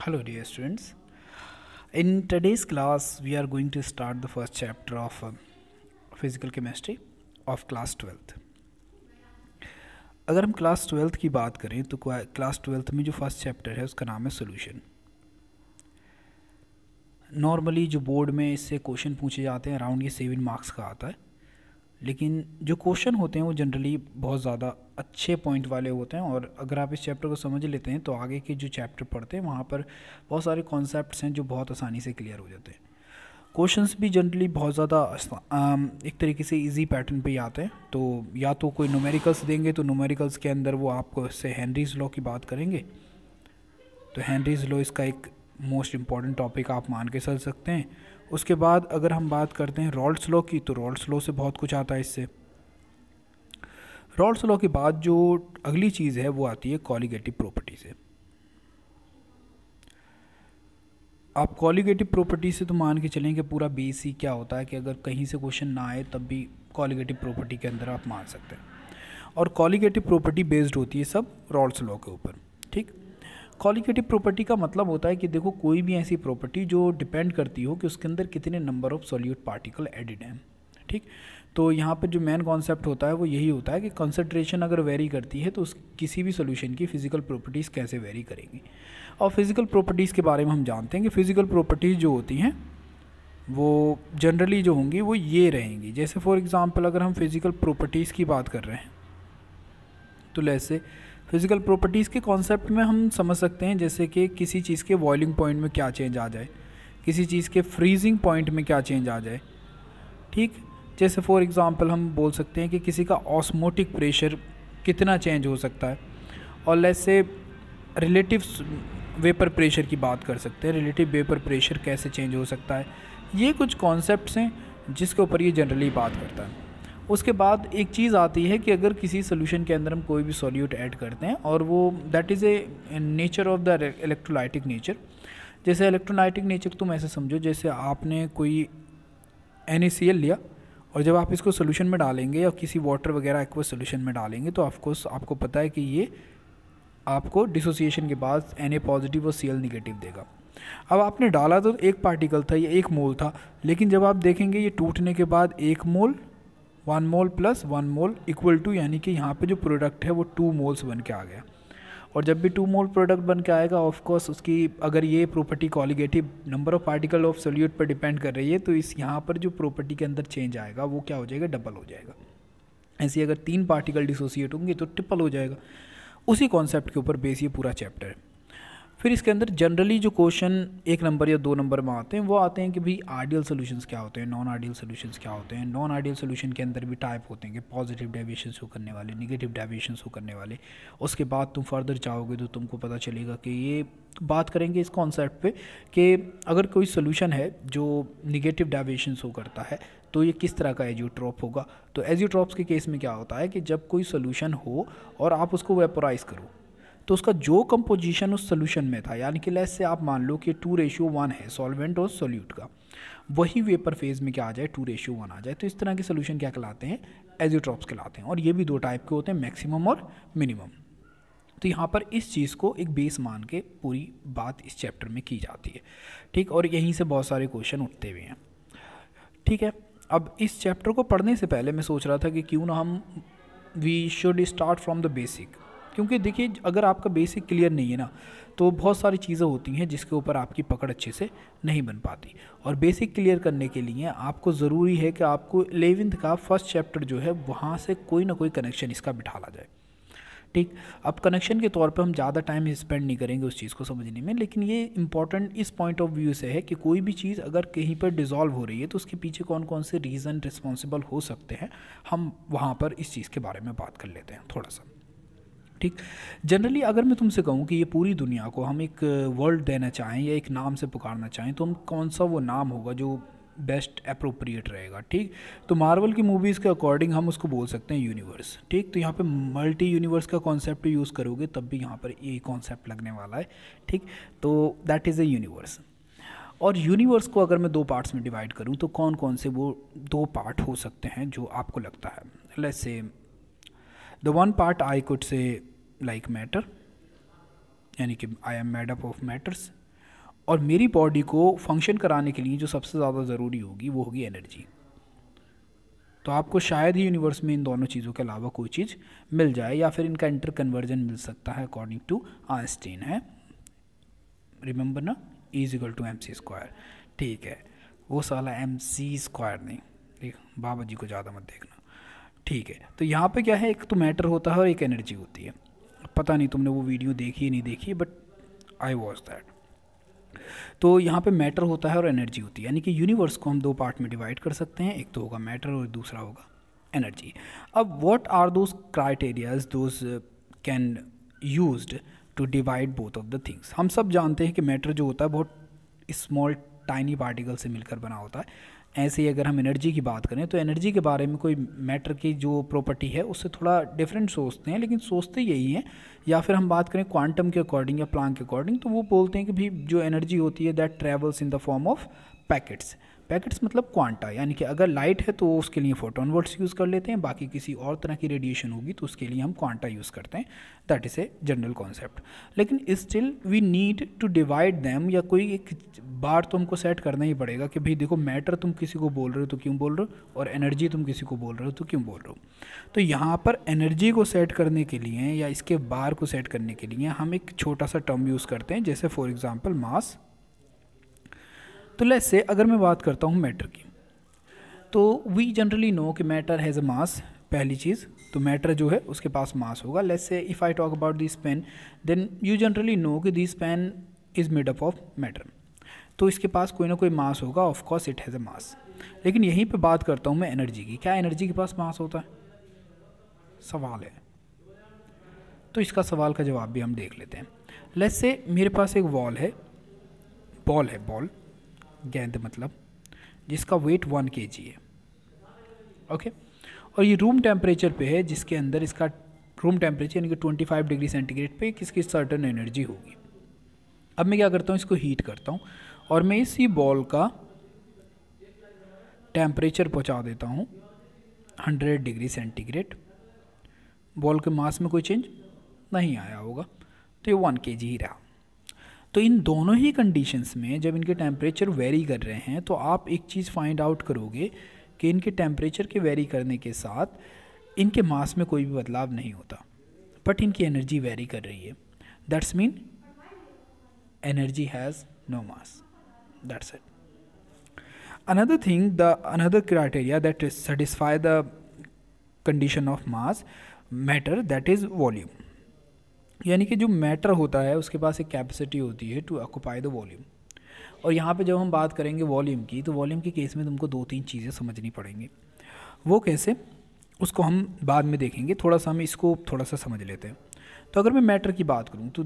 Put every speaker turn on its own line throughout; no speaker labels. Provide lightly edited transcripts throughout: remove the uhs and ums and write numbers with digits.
Hello, dear students. In today's class, we are going to start the first chapter of physical chemistry of class 12th. अगर हम class 12th की बात करें तो class 12th में जो फर्स्ट चैप्टर है उसका नाम है सोल्यूशन। नॉर्मली जो बोर्ड में इससे क्वेश्चन पूछे जाते हैं अराउंड ये 7 मार्क्स का आता है, लेकिन जो क्वेश्चन होते हैं वो जनरली बहुत ज़्यादा अच्छे पॉइंट वाले होते हैं। और अगर आप इस चैप्टर को समझ लेते हैं तो आगे के जो चैप्टर पढ़ते हैं वहाँ पर बहुत सारे कॉन्सेप्ट्स हैं जो बहुत आसानी से क्लियर हो जाते हैं। क्वेश्चंस भी जनरली बहुत ज़्यादा एक तरीके से इजी पैटर्न पे ही आते हैं। तो या तो कोई न्यूमेरिकल्स देंगे तो न्यूमेरिकल्स के अंदर वो आपको इससे हेनरीज लॉ की बात करेंगे, तो हेनरीज लॉ इसका एक मोस्ट इम्पॉर्टेंट टॉपिक आप मान के चल सकते हैं। उसके बाद अगर हम बात करते हैं रॉल्स लॉ की, तो रॉल्स लॉ से बहुत कुछ आता है। इससे रॉल्स लॉ के बाद जो अगली चीज़ है वो आती है कॉलिगेटिव प्रॉपर्टी से। आप कॉलिगेटिव प्रॉपर्टी से तो मान के चलें कि पूरा बेस ही क्या होता है कि अगर कहीं से क्वेश्चन ना आए तब भी कॉलिगेटिव प्रॉपर्टी के अंदर आप मान सकते हैं। और कॉलिगेटिव प्रॉपर्टी बेस्ड होती है सब रॉल्स लॉ के ऊपर। ठीक, कॉलिगेटिव प्रॉपर्टी का मतलब होता है कि देखो कोई भी ऐसी प्रॉपर्टी जो डिपेंड करती हो कि उसके अंदर कितने number of solute particle added हैं। ठीक, तो यहाँ पर जो मेन कॉन्सेप्ट होता है वो यही होता है कि कंसंट्रेशन अगर वेरी करती है तो उस किसी भी सॉल्यूशन की फिजिकल प्रॉपर्टीज़ कैसे वेरी करेंगी। और फिज़िकल प्रॉपर्टीज़ के बारे में हम जानते हैं कि फ़िज़िकल प्रॉपर्टीज़ जो होती हैं वो जनरली जो होंगी वो ये रहेंगी। जैसे फॉर एग्ज़ाम्पल अगर हम फिज़िकल प्रॉपर्टीज़ की बात कर रहे हैं तो जैसे फिज़िकल प्रॉपर्टीज़ के कॉन्सेप्ट में हम समझ सकते हैं जैसे कि किसी चीज़ के बॉइलिंग पॉइंट में क्या चेंज आ जाए, किसी चीज़ के फ्रीजिंग पॉइंट में क्या चेंज आ जाए। ठीक, जैसे फॉर एग्ज़ाम्पल हम बोल सकते हैं कि किसी का ऑस्मोटिक प्रेशर कितना चेंज हो सकता है, और जैसे रिलेटिव वेपर प्रेशर की बात कर सकते हैं, रिलेटिव वेपर प्रेशर कैसे चेंज हो सकता है। ये कुछ कॉन्सेप्ट्स हैं जिसके ऊपर ये जनरली बात करता है। उसके बाद एक चीज़ आती है कि अगर किसी सोल्यूशन के अंदर हम कोई भी सॉल्यूट ऐड करते हैं और वो that is A nature of the electrolytic nature. जैसे इलेक्ट्रोलाइटिक नेचर तुम ऐसे समझो जैसे आपने कोई NaCl लिया और जब आप इसको सोल्यूशन में डालेंगे या किसी वाटर वगैरह एक्वस सोल्यूशन में डालेंगे तो ऑफकोर्स आपको पता है कि ये आपको डिसोसिएशन के बाद Na पॉजिटिव और Cl निगेटिव देगा। अब आपने डाला तो एक पार्टिकल था, ये 1 मोल था, लेकिन जब आप देखेंगे ये टूटने के बाद 1 मोल 1 मोल प्लस 1 मोल इक्वल टू, यानी कि यहाँ पे जो प्रोडक्ट है वो 2 मोल्स बन के आ गया। और जब भी 2 मोल प्रोडक्ट बन के आएगा ऑफकोर्स उसकी अगर ये property colligative number of particle of solute पर डिपेंड कर रही है तो इस यहाँ पर जो प्रॉपर्टी के अंदर चेंज आएगा वो क्या हो जाएगा, डबल हो जाएगा। ऐसे अगर 3 पार्टिकल डिसोसिएट होंगे तो ट्रिपल हो जाएगा। उसी कॉन्सेप्ट के ऊपर बेस ये पूरा चैप्टर है। फिर इसके अंदर जनरली जो क्वेश्चन 1 नंबर या 2 नंबर में आते हैं वो आते हैं कि भाई आइडियल सॉल्यूशंस क्या होते हैं, नॉन आइडियल सॉल्यूशंस क्या होते हैं। नॉन आइडियल सॉल्यूशन के अंदर भी टाइप होते हैं कि पॉजिटिव डेविएशन शो करने वाले, निगेटिव डेविएशन शो करने वाले। उसके बाद तुम फर्दर चाहोगे तो तुमको पता चलेगा कि ये बात करेंगे इस कॉन्सेप्ट पे कि अगर कोई सोल्यूशन है जो निगेटिव डेविएशन शो करता है तो ये किस तरह का एजियोट्रॉप होगा। तो एजियोट्रॉप्स के केस में क्या होता है कि जब कोई सोल्यूशन हो और आप उसको वेपोराइज करो तो उसका जो कंपोजिशन उस सोल्यूशन में था, यानी कि लेट्स से आप मान लो कि 2:1 है सॉल्वेंट और सोल्यूट का, वही वेपर फेज में क्या आ जाए 2:1 आ जाए, तो इस तरह के सोल्यूशन क्या कहलाते हैं, एजियोट्रॉप्स कहलाते हैं। और ये भी 2 टाइप के होते हैं, मैक्सिमम और मिनिमम। तो यहाँ पर इस चीज़ को एक बेस मान के पूरी बात इस चैप्टर में की जाती है। ठीक, और यहीं से बहुत सारे क्वेश्चन उठते हुए हैं। ठीक है, अब इस चैप्टर को पढ़ने से पहले मैं सोच रहा था कि क्यों ना हम we should start from the basic, क्योंकि देखिए अगर आपका बेसिक क्लियर नहीं है ना तो बहुत सारी चीज़ें होती हैं जिसके ऊपर आपकी पकड़ अच्छे से नहीं बन पाती। और बेसिक क्लियर करने के लिए आपको ज़रूरी है कि आपको 11th का फर्स्ट चैप्टर जो है वहाँ से कोई ना कोई कनेक्शन इसका बिठाला जाए। ठीक, अब कनेक्शन के तौर पे हम ज़्यादा टाइम स्पेंड नहीं करेंगे उस चीज़ को समझने में, लेकिन ये इंपॉर्टेंट इस पॉइंट ऑफ व्यू से है कि कोई भी चीज़ अगर कहीं पर डिज़ोल्व हो रही है तो उसके पीछे कौन कौन से रीज़न रिस्पॉन्सिबल हो सकते हैं, हम वहाँ पर इस चीज़ के बारे में बात कर लेते हैं थोड़ा सा। ठीक, जनरली अगर मैं तुमसे कहूँ कि ये पूरी दुनिया को हम एक वर्ल्ड देना चाहें या एक नाम से पुकारना चाहें तो हम कौन सा वो नाम होगा जो बेस्ट अप्रोप्रिएट रहेगा। ठीक, तो मार्वल की मूवीज़ के अकॉर्डिंग हम उसको बोल सकते हैं यूनिवर्स। ठीक, तो यहाँ पे मल्टी यूनिवर्स का कॉन्सेप्ट यूज़ करोगे तब भी यहाँ पर ये कॉन्सेप्ट लगने वाला है। ठीक, तो दैट इज़ ए यूनिवर्स। और यूनिवर्स को अगर मैं 2 पार्ट्स में डिवाइड करूँ तो कौन कौन से वो 2 पार्ट हो सकते हैं जो आपको लगता है। Let's say the one part I could say like matter, यानी कि I am made up of matters. और मेरी बॉडी को फंक्शन कराने के लिए जो सबसे ज़्यादा ज़रूरी होगी वो होगी एनर्जी। तो आपको शायद ही यूनिवर्स में इन दोनों चीज़ों के अलावा कोई चीज़ मिल जाए, या फिर इनका इंटर कन्वर्जन मिल सकता है अकॉर्डिंग टू आइंस्टीन है। रिमेंबर ना, E=mc²। ठीक है, वो साला mc² नहीं, ठीक, बाबा जी को ज़्यादा मत देखना। ठीक है, तो यहाँ पे क्या है, एक तो मैटर होता है और एक एनर्जी होती है। पता नहीं तुमने वो वीडियो देखी नहीं देखी, बट आई वॉच दैट। तो यहाँ पे मैटर होता है और एनर्जी होती है, यानी कि यूनिवर्स को हम दो पार्ट में डिवाइड कर सकते हैं, एक तो होगा मैटर और दूसरा होगा एनर्जी। अब what are those criterias those can used to divide both of the things. हम सब जानते हैं कि मैटर जो होता है बहुत स्मॉल टाइनी पार्टिकल से मिलकर बना होता है। ऐसे ही अगर हम एनर्जी की बात करें तो एनर्जी के बारे में कोई मैटर की जो प्रॉपर्टी है उससे थोड़ा डिफरेंट सोचते हैं, लेकिन सोचते यही हैं। या फिर हम बात करें क्वांटम के अकॉर्डिंग या प्लैंक के अकॉर्डिंग, तो वो बोलते हैं कि भी जो एनर्जी होती है that travels in the form of packets. Packets मतलब क्वांटा, यानी कि अगर लाइट है तो उसके लिए फोटोन वर्ड्स यूज़ कर लेते हैं, बाकी किसी और तरह की रेडिएशन होगी तो उसके लिए हम क्वांटा यूज़ करते हैं। That is a general concept. लेकिन still we need to divide them, या कोई एक बार तो हमको सेट करना ही पड़ेगा कि भाई देखो, मैटर तुम किसी को बोल रहे हो तो क्यों बोल रहे हो, और एनर्जी तुम किसी को बोल रहे हो तो क्यों बोल रहे हो। तो यहाँ पर एनर्जी को सेट करने के लिए या इसके बार को सेट करने के लिए हम एक छोटा सा टर्म यूज़ करते हैं, जैसे फॉर एग्जाम्पल मास। तो लेट्स से अगर मैं बात करता हूँ मैटर की, तो वी जनरली नो कि मैटर हैज़ अ मास। पहली चीज़ तो मैटर जो है उसके पास मास होगा। Let's say if I talk about this pen, then you generally know कि this pen is made up of matter. तो इसके पास कोई ना कोई मास होगा, of course it has a mass. लेकिन यहीं पे बात करता हूँ मैं एनर्जी की। क्या एनर्जी के पास मास होता है, सवाल है। तो इसका सवाल का जवाब भी हम देख लेते हैं। लेट्स से मेरे पास एक बॉल है, बॉल गेंद मतलब, जिसका वेट 1 kg है। ओके, और ये रूम टेम्परेचर पे है, जिसके अंदर इसका रूम टेम्परेचर यानी कि 25 डिग्री सेंटीग्रेड पे किसकी सर्टन एनर्जी होगी। अब मैं क्या करता हूँ, इसको हीट करता हूँ और मैं इसी बॉल का टेम्परेचर पहुँचा देता हूँ 100 डिग्री सेंटीग्रेड। बॉल के मास में कोई चेंज नहीं आया होगा, तो ये 1 kg ही रहा। तो इन दोनों ही कंडीशंस में जब इनके टेम्परेचर वेरी कर रहे हैं, तो आप एक चीज़ फाइंड आउट करोगे कि इनके टेम्परेचर के वेरी करने के साथ इनके मास में कोई भी बदलाव नहीं होता, बट इनकी एनर्जी वेरी कर रही है। That's mean energy has no mass. That's it. Another thing, the another criteria that satisfy the condition of mass matter, that is volume. यानी कि जो मैटर होता है उसके पास एक कैपेसिटी होती है टू ऑक्यूपाई द वॉल्यूम। और यहाँ पे जब हम बात करेंगे वॉल्यूम की, तो वॉल्यूम के केस में तुमको 2-3 चीज़ें समझनी पड़ेंगी। वो कैसे, उसको हम बाद में देखेंगे। थोड़ा सा हम इसको थोड़ा सा समझ लेते हैं। तो अगर मैं मैटर की बात करूँ तो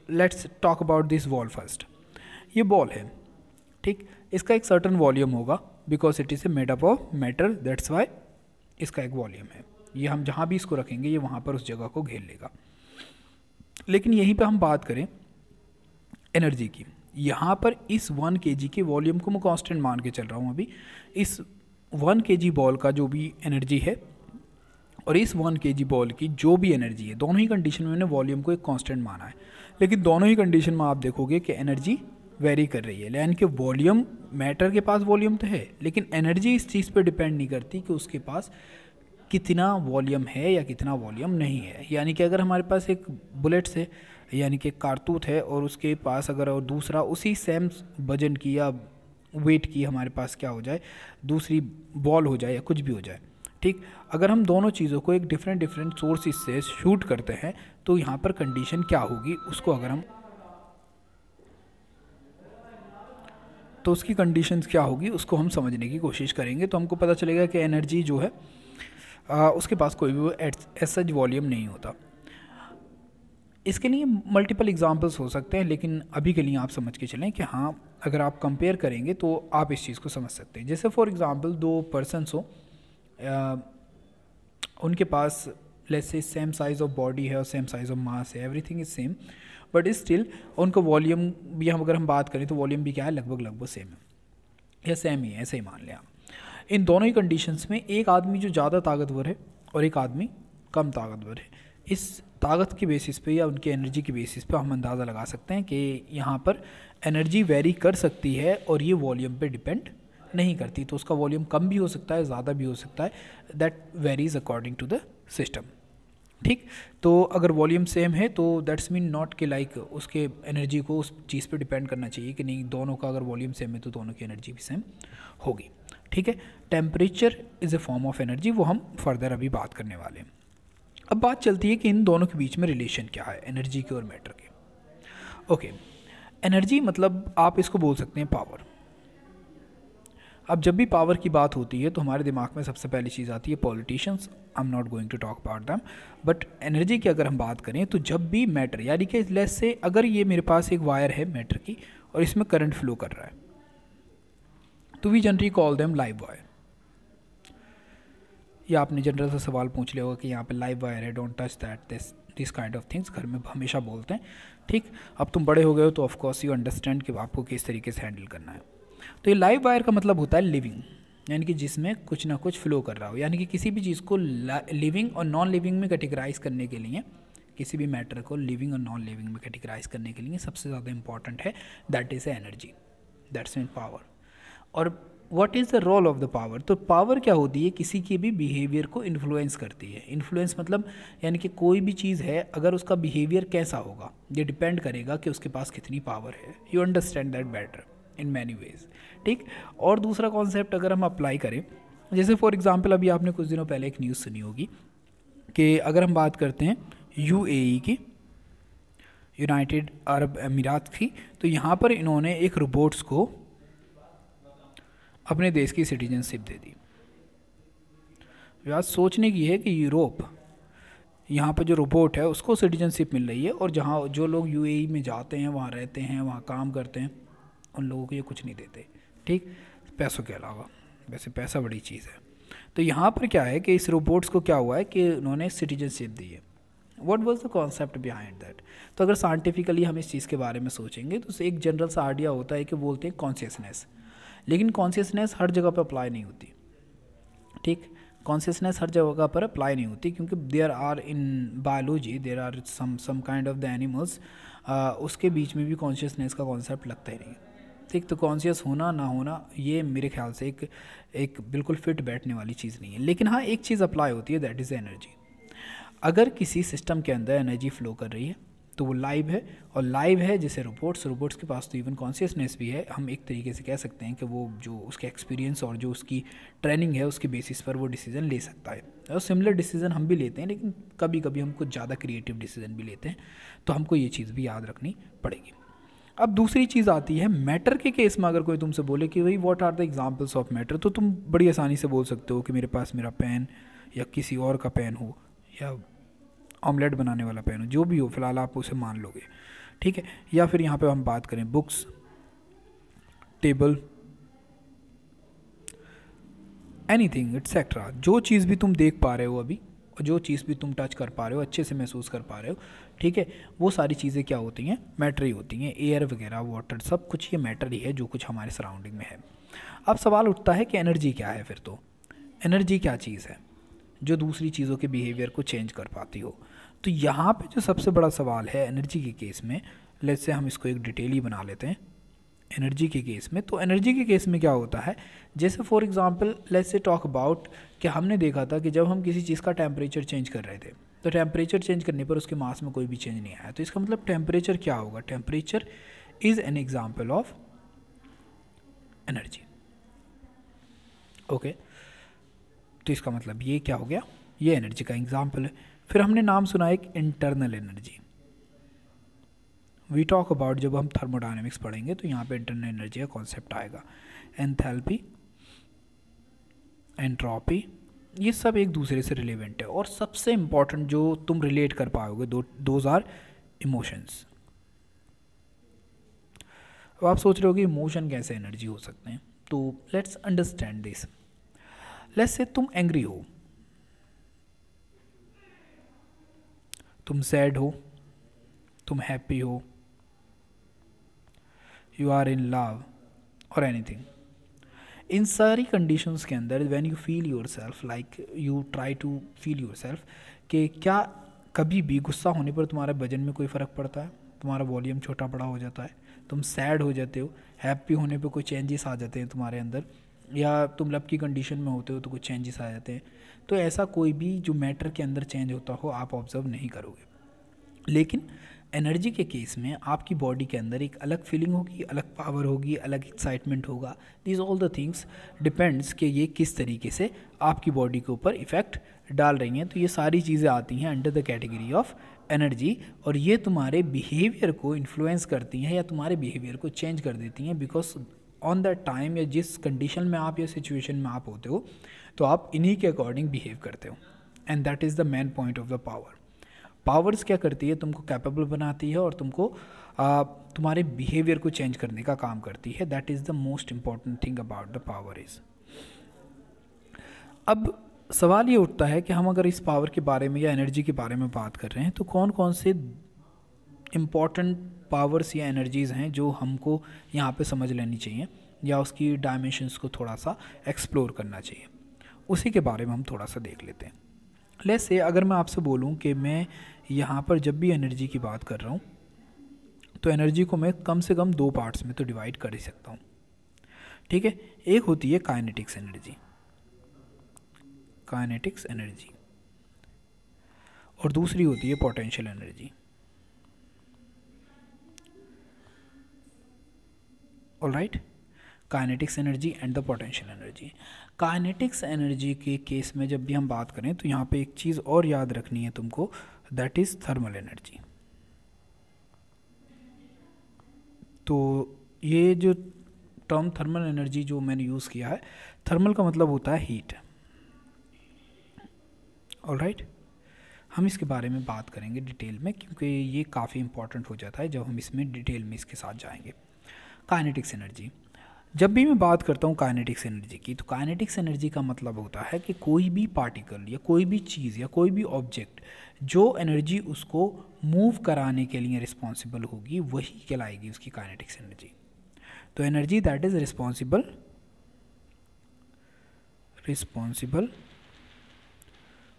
let's talk about this ball first. ये बॉल है, ठीक, इसका एक सर्टन वॉल्यूम होगा because it is a made up of matter, that's why इसका एक वॉल्यूम है। ये हम जहाँ भी इसको रखेंगे ये वहाँ पर उस जगह को घेर लेगा। लेकिन यहीं पे हम बात करें एनर्जी की, यहाँ पर इस 1 kg के वॉल्यूम को मैं कांस्टेंट मान के चल रहा हूँ अभी। इस 1 kg बॉल का जो भी एनर्जी है और इस 1 kg बॉल की जो भी एनर्जी है, दोनों ही कंडीशन में मैंने वॉल्यूम को एक कांस्टेंट माना है। लेकिन दोनों ही कंडीशन में आप देखोगे कि एनर्जी वेरी कर रही है, यानी कि वॉल्यूम, मैटर के पास वॉल्यूम तो है, लेकिन एनर्जी इस चीज़ पर डिपेंड नहीं करती कि उसके पास कितना वॉल्यूम है या कितना वॉल्यूम नहीं है। यानी कि अगर हमारे पास एक बुलेट्स है, यानी कि कारतूत है, और उसके पास अगर और दूसरा उसी सेम वजन की या वेट की हमारे पास क्या हो जाए, दूसरी बॉल हो जाए या कुछ भी हो जाए, ठीक, अगर हम दोनों चीज़ों को एक डिफरेंट सोर्सेज से शूट करते हैं तो यहाँ पर कंडीशन क्या होगी, उसको अगर हम तो उसकी कंडीशंस क्या होगी उसको हम समझने की कोशिश करेंगे। तो हमको पता चलेगा कि एनर्जी जो है उसके पास कोई भी ऐसा वॉल्यूम नहीं होता। इसके लिए मल्टीपल एग्जांपल्स हो सकते हैं, लेकिन अभी के लिए आप समझ के चलें कि हाँ, अगर आप कंपेयर करेंगे तो आप इस चीज़ को समझ सकते हैं। जैसे फॉर एग्जांपल 2 पर्सन्स हो, उनके पास let's say same size of body है और सेम साइज़ ऑफ मास है, everything is same, but still उनका वॉल्यूम भी अगर हम बात करें तो वॉल्यूम भी क्या है, लगभग सेम है या सेम ही है, ऐसे ही मान लें आप। इन दोनों ही कंडीशंस में एक आदमी जो ज़्यादा ताकतवर है और एक आदमी कम ताकतवर है, इस ताकत के बेसिस पे या उनके एनर्जी के बेसिस पे हम अंदाज़ा लगा सकते हैं कि यहाँ पर एनर्जी वेरी कर सकती है और ये वॉल्यूम पे डिपेंड नहीं करती। तो उसका वॉल्यूम कम भी हो सकता है, ज़्यादा भी हो सकता है, that varies according to the system. ठीक, तो अगर वॉल्यूम सेम है तो दैट्स मीन नॉट कि लाइक उसके एनर्जी को उस चीज़ पे डिपेंड करना चाहिए कि नहीं, दोनों का अगर वॉल्यूम सेम है तो दोनों की एनर्जी भी सेम होगी। ठीक है, temperature is a form of energy, वो हम फर्दर अभी बात करने वाले हैं। अब बात चलती है कि इन दोनों के बीच में रिलेशन क्या है, एनर्जी के और मैटर के। ओके, एनर्जी मतलब आप इसको बोल सकते हैं पावर। अब जब भी पावर की बात होती है तो हमारे दिमाग में सबसे पहली चीज़ आती है politicians. I am not going to talk about them, but energy की अगर हम बात करें तो जब भी मैटर, यानी कि लेट्स से अगर ये मेरे पास एक वायर है मैटर की और इसमें करंट फ्लो कर रहा है, तो we generally call them live wire. या आपने जनरल सा सवाल पूछ लिया होगा कि यहाँ पे लाइव वायर है, don't touch that, this kind of things घर में हमेशा बोलते हैं। ठीक, अब तुम बड़े हो गए हो तो ऑफकोर्स यू अंडरस्टैंड कि आपको किस तरीके से हैंडल करना है। तो ये लाइव वायर का मतलब होता है लिविंग, यानी कि जिसमें कुछ ना कुछ फ्लो कर रहा हो। यानी कि किसी भी चीज़ को लिविंग और नॉन लिविंग में कैटेगराइज करने के लिए, किसी भी मैटर को लिविंग और नॉन लिविंग में कैटेगराइज करने के लिए सबसे ज़्यादा इंपॉर्टेंट है that is energy, that's mean power. और what is the role of the power? तो पावर क्या होती है, किसी के भी बिहेवियर को इन्फ्लुएंस करती है। इन्फ्लुएंस मतलब यानी कि कोई भी चीज़ है, अगर उसका बिहेवियर कैसा होगा ये डिपेंड करेगा कि उसके पास कितनी पावर है। You understand that better in many ways. ठीक, और दूसरा कॉन्सेप्ट अगर हम अप्लाई करें, जैसे फॉर एग्जांपल अभी आपने कुछ दिनों पहले एक न्यूज़ सुनी होगी कि अगर हम बात करते हैं यूएई की, यूनाइटेड अरब अमीरात की, तो यहाँ पर इन्होंने एक रोबोट्स को अपने देश की सिटीजनशिप दे दी। बात सोचने की है कि यूरोप, यहाँ पर जो रोबोट है उसको सिटीजनशिप मिल रही है, और जहाँ जो लोग यूएई में जाते हैं, वहाँ रहते हैं, वहाँ काम करते हैं, उन लोगों को ये कुछ नहीं देते। ठीक, पैसों के अलावा, वैसे पैसा बड़ी चीज़ है। तो यहाँ पर क्या है कि इस रोबोट्स को क्या हुआ है कि उन्होंने सिटीजनशिप दी है। What was the concept behind that? तो अगर साइंटिफिकली हम इस चीज़ के बारे में सोचेंगे तो एक जनरल सा आइडिया होता है कि बोलते हैं कॉन्शियसनेस, लेकिन कॉन्शियसनेस हर जगह पर अप्लाई नहीं होती। ठीक, कॉन्शियसनेस हर जगह पर अप्लाई नहीं होती, क्योंकि there are in biology there are some kind of the animals, उसके बीच में भी कॉन्शियसनेस का कॉन्सेप्ट लगता ही नहीं। ठीक, तो कॉन्शियस होना ना होना ये मेरे ख्याल से एक बिल्कुल फिट बैठने वाली चीज़ नहीं है। लेकिन हाँ, एक चीज़ अप्लाई होती है, दैट इज़ एनर्जी। अगर किसी सिस्टम के अंदर एनर्जी फ्लो कर रही है तो वो लाइव है, और लाइव है जैसे रोबोट्स के पास तो इवन कॉन्शियसनेस भी है। हम एक तरीके से कह सकते हैं कि वो जो उसके एक्सपीरियंस और जो उसकी ट्रेनिंग है उसके बेसिस पर वो डिसीज़न ले सकता है। और सिमिलर डिसीज़न हम भी लेते हैं, लेकिन कभी कभी हम कुछ ज़्यादा क्रिएटिव डिसीज़न भी लेते हैं, तो हमको ये चीज़ भी याद रखनी पड़ेगी। अब दूसरी चीज़ आती है मैटर के केस में। अगर कोई तुमसे बोले कि भाई what are the examples of matter, तो तुम बड़ी आसानी से बोल सकते हो कि मेरे पास मेरा पेन या किसी और का पेन हो, या ऑमलेट बनाने वाला पेन हो, जो भी हो, फिलहाल आप उसे मान लोगे। ठीक है, या फिर यहाँ पे हम बात करें बुक्स, टेबल, एनीथिंग एटसेट्रा, जो चीज़ भी तुम देख पा रहे हो अभी, और जो चीज़ भी तुम टच कर पा रहे हो, अच्छे से महसूस कर पा रहे हो, ठीक है, वो सारी चीज़ें क्या होती हैं, मैटर ही होती हैं। एयर वगैरह, वाटर, सब कुछ ये मैटर ही है जो कुछ हमारे सराउंडिंग में है। अब सवाल उठता है कि एनर्जी क्या है फिर? तो एनर्जी क्या चीज़ है जो दूसरी चीज़ों के बिहेवियर को चेंज कर पाती हो? तो यहाँ पे जो सबसे बड़ा सवाल है एनर्जी के केस में, लेट्स से हम इसको एक डिटेल ही बना लेते हैं। एनर्जी के केस में, तो एनर्जी के केस में क्या होता है, जैसे for example let's say talk about कि हमने देखा था कि जब हम किसी चीज़ का टेम्परेचर चेंज कर रहे थे, तो टेम्परेचर चेंज करने पर उसके मास में कोई भी चेंज नहीं आया। तो इसका मतलब टेम्परेचर क्या होगा? Temperature is an example of energy. Okay, तो इसका मतलब ये क्या हो गया, ये एनर्जी का एग्जाम्पल है। फिर हमने नाम सुना एक internal energy. We talk about, जब हम थर्मोडायनेमिक्स पढ़ेंगे तो यहाँ पे इंटरनल एनर्जी का कॉन्सेप्ट आएगा। एंथैल्पी, एंट्रोपी, ये सब एक दूसरे से रिलेवेंट है। और सबसे इंपॉर्टेंट जो तुम रिलेट कर पाओगे, दोज आर इमोशंस। अब आप सोच रहे हो कि इमोशन कैसे एनर्जी हो सकते हैं, तो let's understand this. Let's say तुम एंग्री हो, तुम सैड हो, तुम हैप्पी हो, यू आर इन लव और एनीथिंग। इन सारी कंडीशंस के अंदर when you feel yourself, like you try to feel yourself, कि क्या कभी भी गुस्सा होने पर तुम्हारे वजन में कोई फ़र्क पड़ता है? तुम्हारा वॉल्यूम छोटा बड़ा हो जाता है, तुम सैड हो जाते हो, हैप्पी होने पे कोई चेंजेस आ जाते हैं तुम्हारे अंदर, या तुम लब की कंडीशन में होते हो तो कुछ चेंजेस आ जाते हैं। तो ऐसा कोई भी जो मैटर के अंदर चेंज होता हो आप ऑब्जर्व नहीं करोगे। लेकिन एनर्जी के केस में आपकी बॉडी के अंदर एक अलग फीलिंग होगी, अलग पावर होगी, अलग एक्साइटमेंट होगा। These all the things depends कि ये किस तरीके से आपकी बॉडी के ऊपर इफ़ेक्ट डाल रही हैं। तो ये सारी चीज़ें आती हैं under the category of energy, और ये तुम्हारे बिहेवियर को इन्फ्लुएंस करती हैं या तुम्हारे बिहेवियर को चेंज कर देती हैं, बिकॉज ऑन दैट टाइम या जिस कंडीशन में आप या सिचुएशन में आप होते हो तो आप इन्हीं के अकॉर्डिंग बिहेव करते हो। And that is the main point of the power. Powers क्या करती है? तुमको कैपेबल बनाती है और तुमको तुम्हारे बिहेवियर को चेंज करने का काम करती है। That is the most important thing about the power is. अब सवाल ये उठता है कि हम अगर इस पावर के बारे में या एनर्जी के बारे में बात कर रहे हैं तो कौन कौन से इम्पॉर्टेंट पावर्स या एनर्जीज़ हैं जो हमको यहाँ पे समझ लेनी चाहिए या उसकी डायमेंशंस को थोड़ा सा एक्सप्लोर करना चाहिए। उसी के बारे में हम थोड़ा सा देख लेते हैं। लेट्स से अगर मैं आपसे बोलूँ कि मैं यहाँ पर जब भी एनर्जी की बात कर रहा हूँ तो एनर्जी को मैं कम से कम 2 पार्ट्स में तो डिवाइड कर ही सकता हूँ। ठीक है, एक होती है काइनेटिक्स एनर्जी, काइनेटिक्स एनर्जी, और दूसरी होती है potential energy. Alright, kinetics energy and the potential energy. Kinetics energy के केस में जब भी हम बात करें तो यहाँ पे एक चीज़ और याद रखनी है तुमको, दैट इज़ थर्मल एनर्जी। तो ये जो टर्म थर्मल एनर्जी जो मैंने यूज़ किया है, थर्मल का मतलब होता है हीट। ऑलराइट, हम इसके बारे में बात करेंगे डिटेल में क्योंकि ये काफ़ी इंपॉर्टेंट हो जाता है जब हम इसमें डिटेल में इसके साथ जाएंगे। काइनेटिक्स एनर्जी, जब भी मैं बात करता हूँ काइनेटिक्स एनर्जी की, तो काइनेटिक्स एनर्जी का मतलब होता है कि कोई भी पार्टिकल या कोई भी चीज़ या कोई भी ऑब्जेक्ट जो एनर्जी उसको मूव कराने के लिए रिस्पॉन्सिबल होगी वही कहलाएगी उसकी काइनेटिक्स एनर्जी। तो energy that is responsible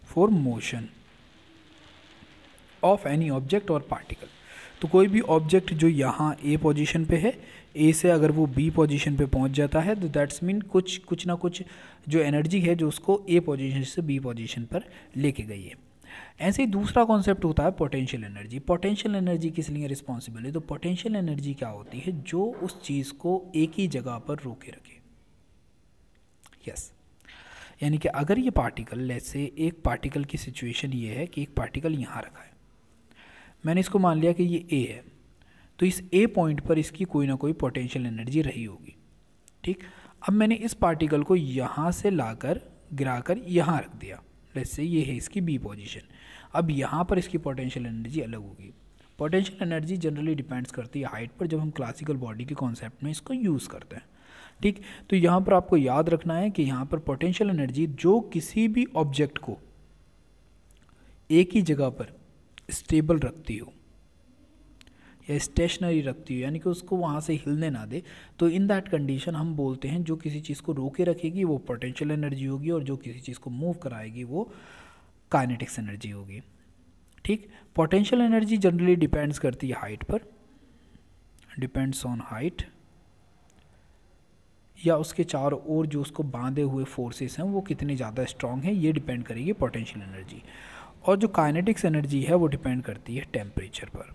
for motion of any object और पार्टिकल। तो कोई भी ऑब्जेक्ट जो यहाँ ए पोजीशन पे है, ए से अगर वो बी पोजीशन पे पहुँच जाता है तो दैट्स मीन कुछ ना कुछ जो एनर्जी है जो उसको ए पोजीशन से बी पोजीशन पर लेके गई है। ऐसे ही दूसरा कॉन्सेप्ट होता है पोटेंशियल एनर्जी। पोटेंशियल एनर्जी किस लिए रिस्पॉन्सिबल है? तो पोटेंशियल एनर्जी क्या होती है? जो उस चीज़ को एक ही जगह पर रोके रखे। यस, यानी कि अगर ये पार्टिकल, लेट्स से एक पार्टिकल की सिचुएशन ये है कि एक पार्टिकल यहाँ रखा है, मैंने इसको मान लिया कि ये ए है, तो इस ए पॉइंट पर इसकी कोई ना कोई पोटेंशियल एनर्जी रही होगी। ठीक, अब मैंने इस पार्टिकल को यहाँ से लाकर गिराकर यहाँ रख दिया, लेट्स से ये है इसकी बी पोजीशन। अब यहाँ पर इसकी पोटेंशियल एनर्जी अलग होगी। पोटेंशियल एनर्जी जनरली डिपेंड्स करती है हाइट पर, जब हम क्लासिकल बॉडी के कॉन्सेप्ट में इसको यूज़ करते हैं। ठीक, तो यहाँ पर आपको याद रखना है कि यहाँ पर पोटेंशियल एनर्जी जो किसी भी ऑब्जेक्ट को एक ही जगह पर स्टेबल रखती हो या स्टेशनरी रखती हो, यानी कि उसको वहाँ से हिलने ना दे, तो इन दैट कंडीशन हम बोलते हैं जो किसी चीज़ को रोके रखेगी वो पोटेंशियल एनर्जी होगी और जो किसी चीज़ को मूव कराएगी वो काइनेटिक्स एनर्जी होगी। ठीक, पोटेंशियल एनर्जी जनरली डिपेंड्स करती है हाइट पर, डिपेंड्स ऑन हाइट, या उसके चारों ओर जो उसको बांधे हुए फोर्सेस हैं वो कितने ज़्यादा स्ट्रॉन्ग हैं, ये डिपेंड करेगी पोटेंशियल एनर्जी। और जो काइनेटिक्स एनर्जी है वो डिपेंड करती है टेम्परेचर पर।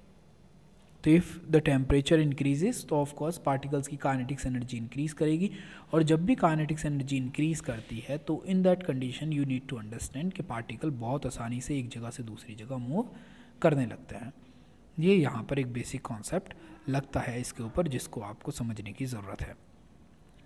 तो इफ़ द टेम्परेचर इंक्रीजेस तो ऑफ कोर्स पार्टिकल्स की काइनेटिक्स एनर्जी इंक्रीज़ करेगी, और जब भी काइनेटिक्स एनर्जी इंक्रीज़ करती है तो in that condition you need to understand कि पार्टिकल बहुत आसानी से एक जगह से दूसरी जगह मूव करने लगते हैं। ये यहाँ पर एक बेसिक कॉन्सेप्ट लगता है इसके ऊपर जिसको आपको समझने की ज़रूरत है।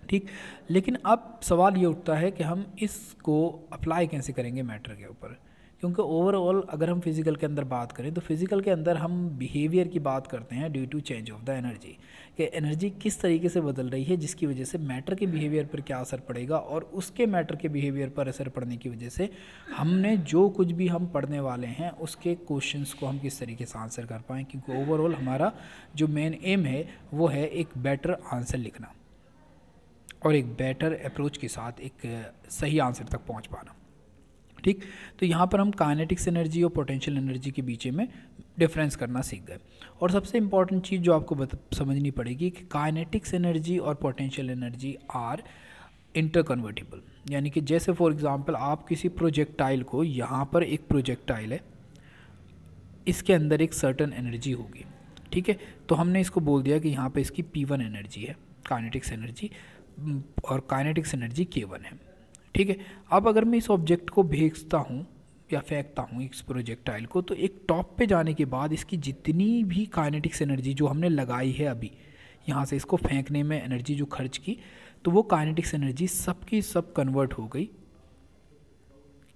ठीक, लेकिन अब सवाल ये उठता है कि हम इसको अप्लाई कैसे करेंगे मैटर के ऊपर, क्योंकि ओवरऑल अगर हम फिज़िकल के अंदर बात करें तो फिज़िकल के अंदर हम बिहेवियर की बात करते हैं due to change of the energy, कि एनर्जी किस तरीके से बदल रही है जिसकी वजह से मैटर के बिहेवियर पर क्या असर पड़ेगा, और उसके मैटर के बिहेवियर पर असर पड़ने की वजह से हमने जो कुछ भी हम पढ़ने वाले हैं उसके क्वेश्चंस को हम किस तरीके से आंसर कर पाएँ, क्योंकि ओवरऑल हमारा जो मेन एम है वो है एक बेटर आंसर लिखना और एक बेटर अप्रोच के साथ एक सही आंसर तक पहुंच पाना। ठीक। तो यहाँ पर हम काइनेटिक्स एनर्जी और पोटेंशियल एनर्जी के बीच में डिफरेंस करना सीख गए। और सबसे इम्पॉर्टेंट चीज़ जो आपको समझनी पड़ेगी कि काइनेटिक्स एनर्जी और पोटेंशियल एनर्जी आर इंटरकन्वर्टिबल। यानी कि जैसे फॉर एग्जांपल आप किसी प्रोजेक्टाइल को, यहाँ पर एक प्रोजेक्टाइल है, इसके अंदर एक सर्टन एनर्जी होगी, ठीक है। तो हमने इसको बोल दिया कि यहाँ पे इसकी P1 एनर्जी है, काइनेटिक्स एनर्जी, और काइनेटिक्स एनर्जी K1 है, ठीक है। अब अगर मैं इस ऑब्जेक्ट को भेजता हूँ या फेंकता हूँ इस प्रोजेक्टाइल को, तो एक टॉप पे जाने के बाद इसकी जितनी भी काइनेटिक्स एनर्जी जो हमने लगाई है अभी यहाँ से इसको फेंकने में एनर्जी जो खर्च की, तो वो काइनेटिक्स एनर्जी सब की सब कन्वर्ट हो गई,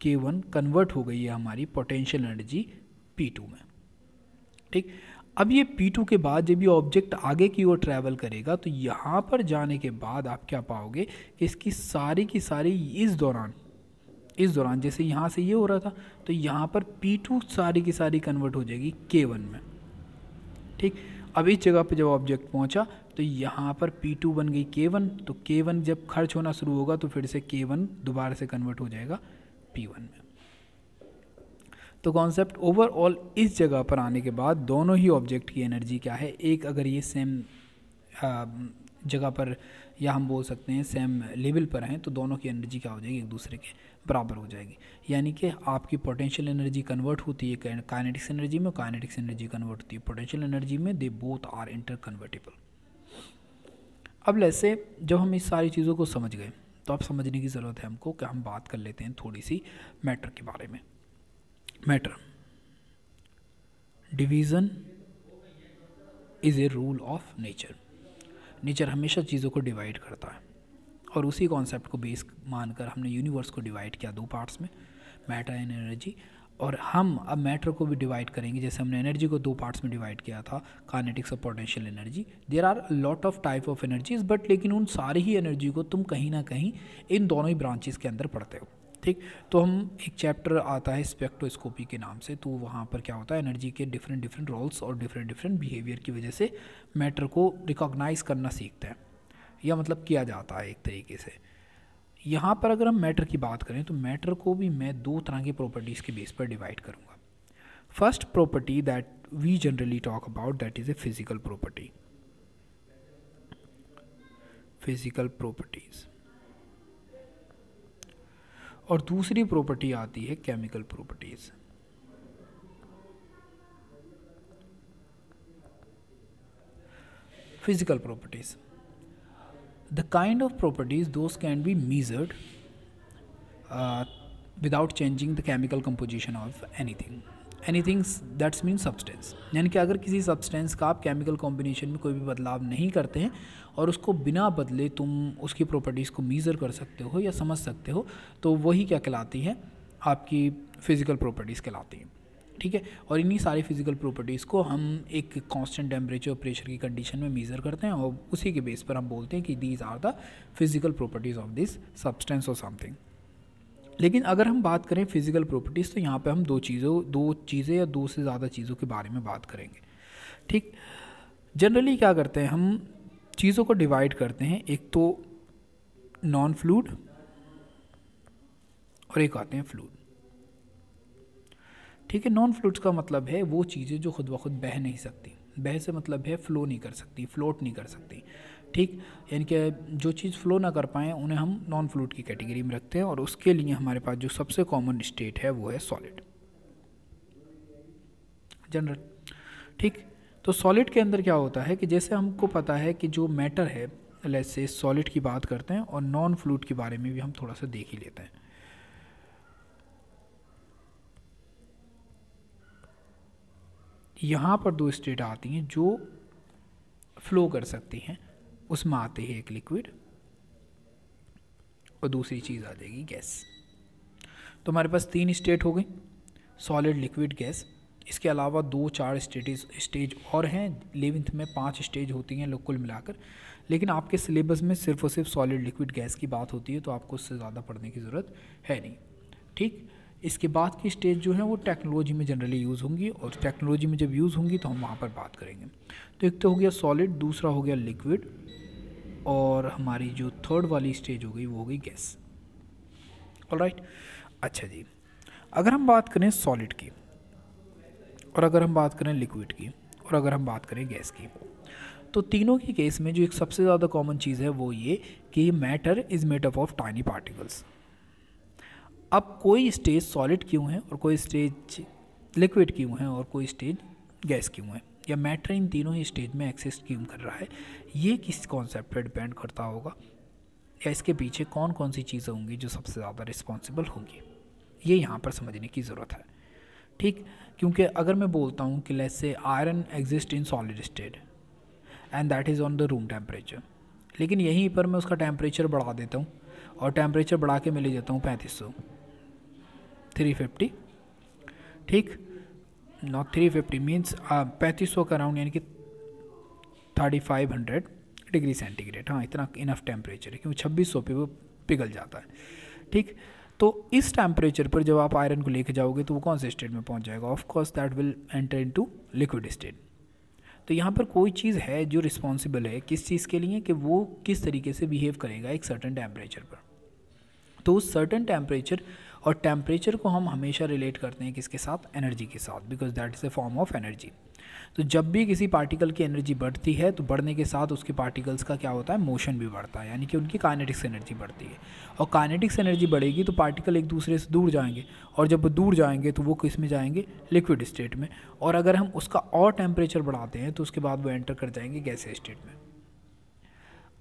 K1 कन्वर्ट हो गई है हमारी पोटेंशियल एनर्जी P2 में, ठीक। अब ये P2 के बाद जब ये ऑब्जेक्ट आगे की ओर ट्रैवल करेगा, तो यहाँ पर जाने के बाद आप क्या पाओगे कि इसकी सारी की सारी इस दौरान जैसे यहाँ से ये हो रहा था, तो यहाँ पर P2 सारी की सारी कन्वर्ट हो जाएगी K1 में, ठीक। अब इस जगह पे जब ऑब्जेक्ट पहुँचा तो यहाँ पर P2 बन गई K1, तो K1 जब खर्च होना शुरू होगा तो फिर से K1 दोबारा से कन्वर्ट हो जाएगा P1 में। तो कॉन्सेप्ट ओवरऑल इस जगह पर आने के बाद दोनों ही ऑब्जेक्ट की एनर्जी क्या है, एक अगर ये सेम जगह पर, या हम बोल सकते हैं सेम लेवल पर हैं, तो दोनों की एनर्जी क्या हो जाएगी, एक दूसरे के बराबर हो जाएगी। यानी कि आपकी पोटेंशियल एनर्जी कन्वर्ट होती है काइनेटिक्स एनर्जी में, काइनेटिक्स एनर्जी कन्वर्ट होती है पोटेंशियल एनर्जी में, they both are interconvertible. अब वैसे जब हम इस सारी चीज़ों को समझ गए, तो अब समझने की ज़रूरत है हमको कि हम बात कर लेते हैं थोड़ी सी मैटर के बारे में। Matter division is a rule of nature. Nature हमेशा चीज़ों को डिवाइड करता है, और उसी कॉन्सेप्ट को बेस मानकर हमने यूनिवर्स को डिवाइड किया दो पार्ट्स में, मैटर एंड एनर्जी। और हम अब मैटर को भी डिवाइड करेंगे, जैसे हमने एनर्जी को दो पार्ट्स में डिवाइड किया था, काइनेटिक्स और potential energy. There are lot of type of energies, but लेकिन उन सारी ही एनर्जी को तुम कहीं ना कहीं इन दोनों ही ब्रांचेस के अंदर पढ़ते हो, ठीक। तो हम एक चैप्टर आता है स्पेक्ट्रोस्कोपी के नाम से, तो वहाँ पर क्या होता है, एनर्जी के डिफरेंट रोल्स और डिफरेंट बिहेवियर की वजह से मैटर को रिकॉग्नाइज करना सीखते हैं, या मतलब किया जाता है एक तरीके से। यहाँ पर अगर हम मैटर की बात करें, तो मैटर को भी मैं दो तरह की प्रॉपर्टीज़ के बेस पर डिवाइड करूँगा। First property that we generally talk about, that is a physical property, physical properties. और दूसरी प्रॉपर्टी आती है chemical properties. Physical properties, the kind of properties those can be measured without changing the chemical composition of anything that means substance। यानी कि अगर किसी substance का आप केमिकल कॉम्बिनेशन में कोई भी बदलाव नहीं करते हैं और उसको बिना बदले तुम उसकी प्रॉपर्टीज़ को मीज़र कर सकते हो या समझ सकते हो, तो वही क्या कहलाती है, आपकी फिज़िकल प्रॉपर्टीज़ कहलाती हैं, ठीक है। और इन्हीं सारी फिजिकल प्रॉपर्टीज़ को हम एक कांस्टेंट टेम्परेचर और प्रेशर की कंडीशन में मेज़र करते हैं, और उसी के बेस पर हम बोलते हैं कि these are the physical properties of this substance और समथिंग। लेकिन अगर हम बात करें फिजिकल प्रॉपर्टीज़, तो यहाँ पे हम दो चीज़ें या दो से ज़्यादा चीज़ों के बारे में बात करेंगे, ठीक। जनरली क्या करते हैं, हम चीज़ों को डिवाइड करते हैं, एक तो नॉन फ्लूइड और एक आते हैं फ्लूइड, ठीक है। नॉन फ्लूइड्स का मतलब है वो चीज़ें जो खुद ब खुद बह नहीं सकती, बह से मतलब है फ्लो नहीं कर सकती, फ्लोट नहीं कर सकती, ठीक। यानी कि जो चीज़ फ्लो ना कर पाएँ उन्हें हम नॉन फ्लूइड की कैटेगरी में रखते हैं, और उसके लिए हमारे पास जो सबसे कॉमन स्टेट है वो है सॉलिड, जनरल, ठीक। तो सॉलिड के अंदर क्या होता है कि जैसे हमको पता है कि जो मैटर है, लेट्स से सॉलिड की बात करते हैं, और नॉन फ्लूइड के बारे में भी हम थोड़ा सा देख ही लेते हैं। यहाँ पर दो स्टेट आती हैं जो फ्लो कर सकती हैं, उसमें आते हैं एक लिक्विड और दूसरी चीज़ आ जाएगी गैस। तो हमारे पास तीन स्टेट हो गई, सॉलिड, लिक्विड, गैस। इसके अलावा 2-4 स्टेज और हैं, 11th में 5 स्टेज होती हैं लोग कुल मिलाकर, लेकिन आपके सिलेबस में सिर्फ और सिर्फ सॉलिड, लिक्विड, गैस की बात होती है, तो आपको उससे ज़्यादा पढ़ने की ज़रूरत है नहीं, ठीक। इसके बाद की स्टेज जो है वो टेक्नोलॉजी में जनरली यूज़ होंगी, और टेक्नोलॉजी में जब यूज़ होंगी तो हम वहाँ पर बात करेंगे। तो एक तो हो गया सॉलिड, दूसरा हो गया लिक्विड, और हमारी जो थर्ड वाली स्टेज हो गई वो हो गई गैस। ऑलराइट, अच्छा जी। अगर हम बात करें सॉलिड की, और अगर हम बात करें लिक्विड की, और अगर हम बात करें गैस की, तो तीनों के केस में जो एक सबसे ज़्यादा कॉमन चीज़ है वो ये कि matter is made up of tiny particles. अब कोई स्टेज सॉलिड क्यों है और कोई स्टेज लिक्विड क्यों है और कोई स्टेज गैस क्यों है, या मैटर इन तीनों ही स्टेज में एक्सिस्ट क्यों कर रहा है, ये किस कॉन्सेप्ट पर डिपेंड करता होगा, या इसके पीछे कौन कौन सी चीज़ें होंगी जो सबसे ज़्यादा रिस्पॉन्सिबल होंगी, ये यहाँ पर समझने की ज़रूरत है। ठीक, क्योंकि अगर मैं बोलता हूँ कि let's say iron exist in solid state and that is on the room temperature, लेकिन यहीं पर मैं उसका टेम्परेचर बढ़ा देता हूँ और टेम्परेचर बढ़ा के मैं ले जाता हूँ 3500, 350, ठीक, नॉट 350 मीन्स 3500 का अराउंड, यानी कि 3500 डिग्री सेंटीग्रेड, हाँ इतना इनफ टेम्परेचर है, क्योंकि 2600 पे वो पिघल जाता है। ठीक, तो इस टेम्परेचर पर जब आप आयरन को लेके जाओगे तो वो कौन से स्टेट में पहुंच जाएगा, of course that will enter into liquid state. तो यहाँ पर कोई चीज़ है जो रिस्पॉन्सिबल है किस चीज़ के लिए, कि वो किस तरीके से बिहेव करेगा एक सर्टेन टेम्परेचर पर। तो उस सर्टेन टेम्परेचर, और टेम्परेचर को हम हमेशा रिलेट करते हैं किसके साथ, एनर्जी के साथ, because that is A form of energy. तो जब भी किसी पार्टिकल की एनर्जी बढ़ती है तो बढ़ने के साथ उसके पार्टिकल्स का क्या होता है, मोशन भी बढ़ता है, यानी कि उनकी काइनेटिक्स एनर्जी बढ़ती है। और काइनेटिक्स एनर्जी बढ़ेगी तो पार्टिकल एक दूसरे से दूर जाएंगे, और जब वो दूर जाएंगे तो वो किस में जाएंगे, लिक्विड स्टेट में। और अगर हम उसका और टेम्परेचर बढ़ाते हैं तो उसके बाद वो एंटर कर जाएंगे गैसीय स्टेट में।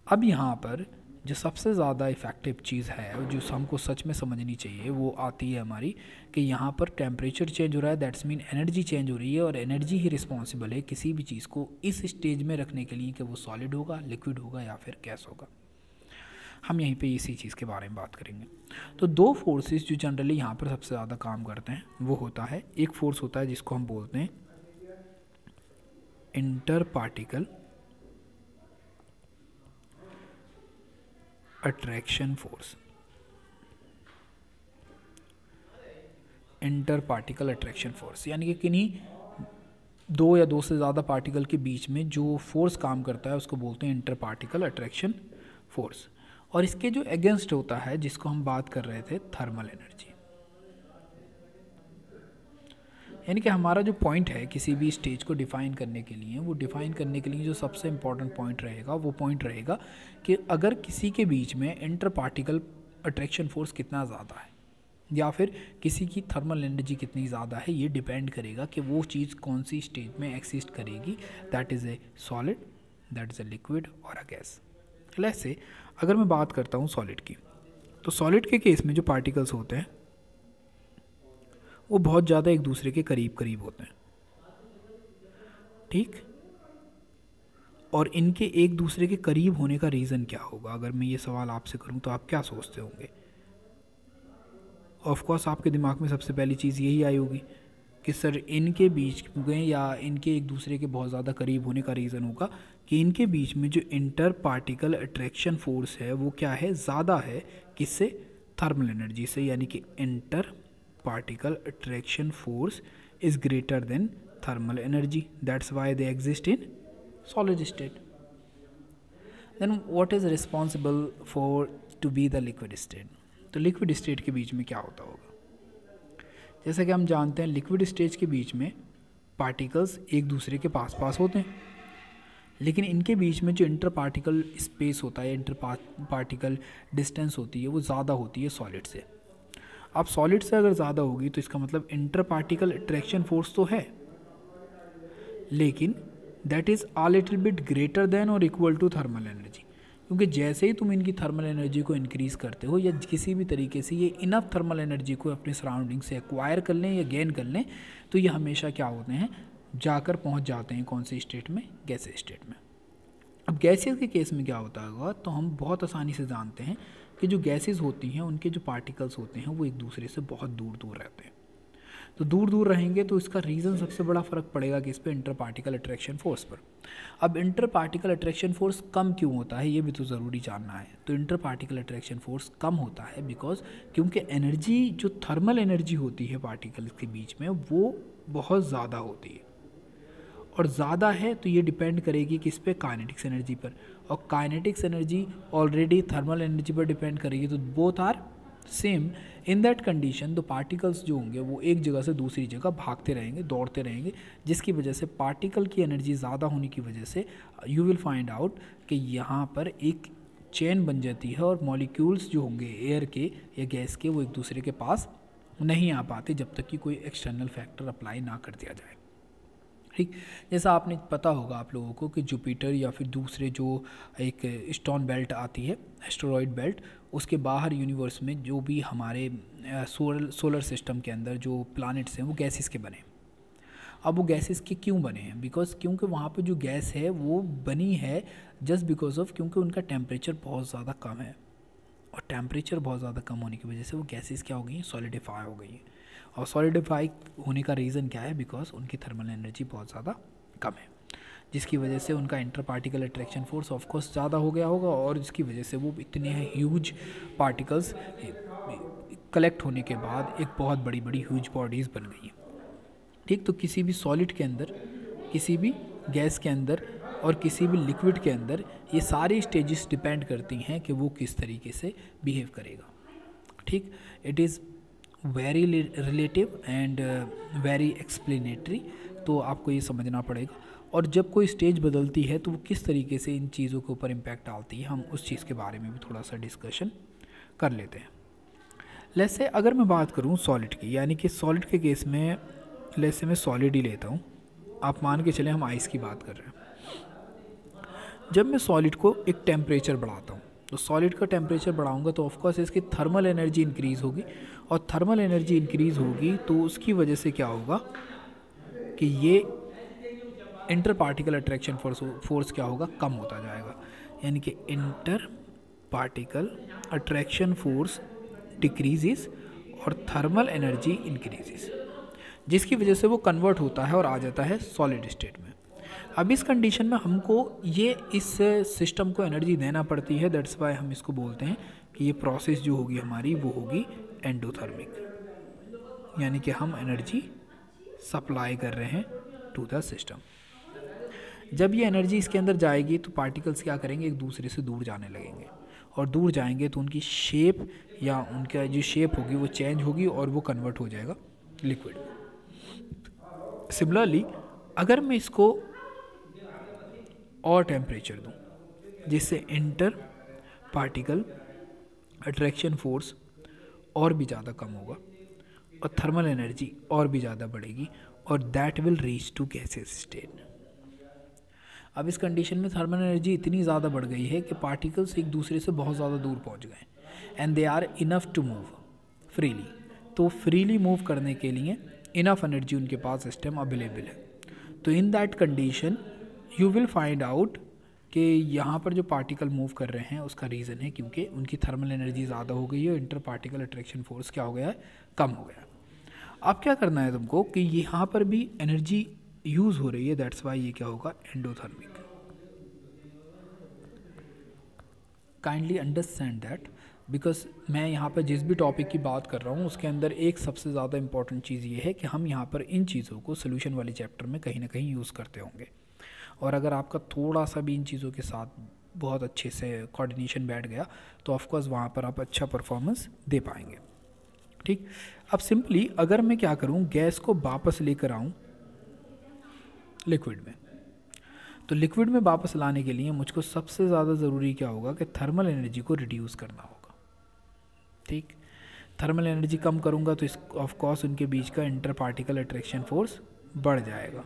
अब यहाँ पर जो सबसे ज़्यादा इफ़ेक्टिव चीज़ है और जो हमको सच में समझनी चाहिए वो आती है हमारी, कि यहाँ पर टेम्परेचर चेंज हो रहा है, दैट्स मीन एनर्जी चेंज हो रही है, और एनर्जी ही रिस्पॉन्सिबल है किसी भी चीज़ को इस स्टेज में रखने के लिए कि वो सॉलिड होगा, लिक्विड होगा या फिर गैस होगा। हम यहीं पे इसी चीज़ के बारे में बात करेंगे। तो दो फोर्सेस जो जनरली यहाँ पर सबसे ज़्यादा काम करते हैं वो होता है, एक फोर्स होता है जिसको हम बोलते हैं inter particle attraction force. Inter particle attraction force यानी कि किन्हीं दो या दो से ज़्यादा पार्टिकल के बीच में जो फोर्स काम करता है उसको बोलते हैं इंटर पार्टिकल अट्रैक्शन फोर्स। और इसके जो अगेंस्ट होता है, जिसको हम बात कर रहे थे, थर्मल एनर्जी। यानी कि हमारा जो पॉइंट है किसी भी स्टेज को डिफ़ाइन करने के लिए, वो डिफ़ाइन करने के लिए जो सबसे इम्पॉर्टेंट पॉइंट रहेगा वो पॉइंट रहेगा कि अगर किसी के बीच में इंटर पार्टिकल अट्रैक्शन फोर्स कितना ज़्यादा है या फिर किसी की थर्मल एनर्जी कितनी ज़्यादा है, ये डिपेंड करेगा कि वो चीज़ कौन सी स्टेज में एक्सिस्ट करेगी, that is A solid, that is a liquid और अ गैस। ऐसे अगर मैं बात करता हूँ सॉलिड की, तो सॉलिड के केस में जो पार्टिकल्स होते हैं वो बहुत ज़्यादा एक दूसरे के करीब करीब होते हैं, ठीक। और इनके एक दूसरे के करीब होने का रीज़न क्या होगा, अगर मैं ये सवाल आपसे करूँ तो आप क्या सोचते होंगे? ऑफ कोर्स आपके दिमाग में सबसे पहली चीज़ यही आई होगी कि सर इनके बीच में या इनके एक दूसरे के बहुत ज़्यादा करीब होने का रीज़न होगा कि इनके बीच में जो इंटर पार्टिकल अट्रैक्शन फोर्स है वो क्या है, ज़्यादा है, किससे, थर्मल एनर्जी से। यानी कि inter particle attraction force is greater than thermal energy, that's why they exist in solid state. Then what is responsible for to be the liquid state. तो लिक्विड स्टेट के बीच में क्या होता होगा, जैसा कि हम जानते हैं लिक्विड स्टेज के बीच में पार्टिकल्स एक दूसरे के पास पास होते हैं, लेकिन इनके बीच में जो इंटर पार्टिकल स्पेस होता है, इंटर पार्टिकल डिस्टेंस होती है, वो ज़्यादा होती है सॉलिड से। अब सॉलिड से अगर ज़्यादा होगी तो इसका मतलब इंटर पार्टिकल अट्रैक्शन फोर्स तो है, लेकिन that is uh little bit greater than और इक्वल टू थर्मल एनर्जी, क्योंकि जैसे ही तुम इनकी थर्मल एनर्जी को इंक्रीज़ करते हो या किसी भी तरीके से ये इनफ थर्मल एनर्जी को अपने सराउंडिंग से एक्वायर कर लें या गेन कर लें, तो ये हमेशा क्या होते हैं, जाकर पहुंच जाते हैं कौन सी स्टेट में, गैसीय स्टेट में। अब गैसेस के केस में क्या होता होगा, तो हम बहुत आसानी से जानते हैं कि जो गैसेस होती हैं उनके जो पार्टिकल्स होते हैं वो एक दूसरे से बहुत दूर दूर रहते हैं। तो दूर दूर रहेंगे तो इसका रीज़न सबसे बड़ा फ़र्क पड़ेगा कि इस पर इंटर पार्टिकल अट्रैक्शन फोर्स पर। अब इंटर पार्टिकल अट्रैक्शन फोर्स कम क्यों होता है ये भी तो ज़रूरी जानना है। तो इंटर पार्टिकल अट्रैक्शन फोर्स कम होता है बिकॉज क्योंकि एनर्जी जो थर्मल एनर्जी होती है पार्टिकल्स के बीच में वो बहुत ज़्यादा होती है, और ज़्यादा है तो ये डिपेंड करेगी किस पे, काइनेटिक्स एनर्जी पर, और kinetics energy already thermal energy पर डिपेंड करेगी, तो both are same in that condition the particles जो होंगे वो एक जगह से दूसरी जगह भागते रहेंगे, दौड़ते रहेंगे, जिसकी वजह से पार्टिकल की एनर्जी ज़्यादा होने की वजह से यू विल फाइंड आउट कि यहाँ पर एक चेन बन जाती है और मॉलिक्यूल्स जो होंगे एयर के या गैस के वो एक दूसरे के पास नहीं आ पाते जब तक कि कोई एक्सटर्नल फैक्टर अप्लाई ना कर दिया जाए। ठीक, जैसा आपने पता होगा आप लोगों को कि जुपिटर या फिर दूसरे जो एक स्टोन बेल्ट आती है, एस्टेरॉयड बेल्ट, उसके बाहर यूनिवर्स में जो भी हमारे सोलर सिस्टम के अंदर जो प्लैनेट्स हैं वो गैसेस के बने। अब वो गैसेस के क्यों बने हैं? क्योंकि वहाँ पे जो गैस है वो बनी है जस्ट बिकॉज ऑफ क्योंकि उनका टेम्परेचर बहुत ज़्यादा कम है, और टेम्परेचर बहुत ज़्यादा कम होने की वजह से वो गैसेस क्या हो गई हैं? सॉलिडिफाई हो गई हैं। और सॉलिडिफाई होने का रीज़न क्या है? बिकॉज उनकी थर्मल एनर्जी बहुत ज़्यादा कम है, जिसकी वजह से उनका inter particle attraction force of course ज़्यादा हो गया होगा, और जिसकी वजह से वो इतने ह्यूज पार्टिकल्स कलेक्ट होने के बाद एक बहुत बड़ी बड़ी ह्यूज बॉडीज़ बन गई हैं। ठीक, तो किसी भी सॉलिड के अंदर, किसी भी गैस के अंदर और किसी भी लिक्विड के अंदर ये सारी स्टेजेस डिपेंड करती हैं कि वो किस तरीके से बिहेव करेगा। ठीक, it is very relative and very explanatory, तो आपको ये समझना पड़ेगा। और जब कोई स्टेज बदलती है तो वो किस तरीके से इन चीज़ों के ऊपर इम्पैक्ट डालती है, हम उस चीज़ के बारे में भी थोड़ा सा डिस्कशन कर लेते हैं। जैसे अगर मैं बात करूँ सॉलिड की, यानी कि सॉलिड के केस में जैसे मैं सॉलिड ही लेता हूँ, आप मान के चलें हम आइस की बात कर रहे हैं। जब मैं सॉलिड को एक टेम्परेचर बढ़ाता हूँ, तो सॉलिड का टेम्परेचर बढ़ाऊंगा तो ऑफकोर्स इसकी थर्मल एनर्जी इंक्रीज़ होगी, और थर्मल एनर्जी इंक्रीज़ होगी तो उसकी वजह से क्या होगा कि ये इंटर पार्टिकल अट्रैक्शन फोर्स क्या होगा? कम होता जाएगा। यानी कि inter particle attraction force decreases और थर्मल एनर्जी इंक्रीजेस, जिसकी वजह से वो कन्वर्ट होता है और आ जाता है सॉलिड स्टेट में। अब इस कंडीशन में हमको ये इस सिस्टम को एनर्जी देना पड़ती है, दैट्स वाई हम इसको बोलते हैं कि ये प्रोसेस जो होगी हमारी वो होगी एंडोथर्मिक, यानी कि हम एनर्जी सप्लाई कर रहे हैं टू द सिस्टम। जब ये एनर्जी इसके अंदर जाएगी तो पार्टिकल्स क्या करेंगे? एक दूसरे से दूर जाने लगेंगे, और दूर जाएंगे तो उनकी शेप या उनका जो शेप होगी वो चेंज होगी और वो कन्वर्ट हो जाएगा लिक्विड। सिमिलरली अगर मैं इसको और टेम्परेचर दूं जिससे इंटर पार्टिकल अट्रैक्शन फोर्स और भी ज़्यादा कम होगा और थर्मल एनर्जी और भी ज़्यादा बढ़ेगी, और that will reach to gases state. अब इस कंडीशन में थर्मल एनर्जी इतनी ज़्यादा बढ़ गई है कि पार्टिकल्स एक दूसरे से बहुत ज़्यादा दूर पहुंच गए and they are enough to move freely. तो फ्रीली मूव करने के लिए इनफ एनर्जी उनके पास सिस्टम अवेलेबल है। तो in that condition you will find out कि यहाँ पर जो पार्टिकल मूव कर रहे हैं उसका रीज़न है क्योंकि उनकी थर्मल एनर्जी ज़्यादा हो गई है और इंटर पार्टिकल अट्रैक्शन फोर्स क्या हो गया है? कम हो गया। अब क्या करना है तुमको कि यहाँ पर भी एनर्जी यूज़ हो रही है, दैट्स वाई ये क्या होगा? Endothermic. Kindly understand that, because मैं यहाँ पर जिस भी टॉपिक की बात कर रहा हूँ उसके अंदर एक सबसे ज़्यादा इंपॉर्टेंट चीज़ ये है कि हम यहाँ पर इन चीज़ों को सोल्यूशन वाले चैप्टर में कहीं ना कहीं यूज़ करते होंगे, और अगर आपका थोड़ा सा भी इन चीज़ों के साथ बहुत अच्छे से कोऑर्डिनेशन बैठ गया तो ऑफकोर्स वहाँ पर आप अच्छा परफॉर्मेंस दे पाएंगे। ठीक, अब सिंपली अगर मैं क्या करूँ, गैस को वापस लेकर आऊँ लिक्विड में, तो लिक्विड में वापस लाने के लिए मुझको सबसे ज़्यादा ज़रूरी क्या होगा कि थर्मल एनर्जी को रिड्यूस करना होगा। ठीक, थर्मल एनर्जी कम करूँगा तो इस ऑफ कोर्स उनके बीच का इंटर पार्टिकल अट्रैक्शन फोर्स बढ़ जाएगा,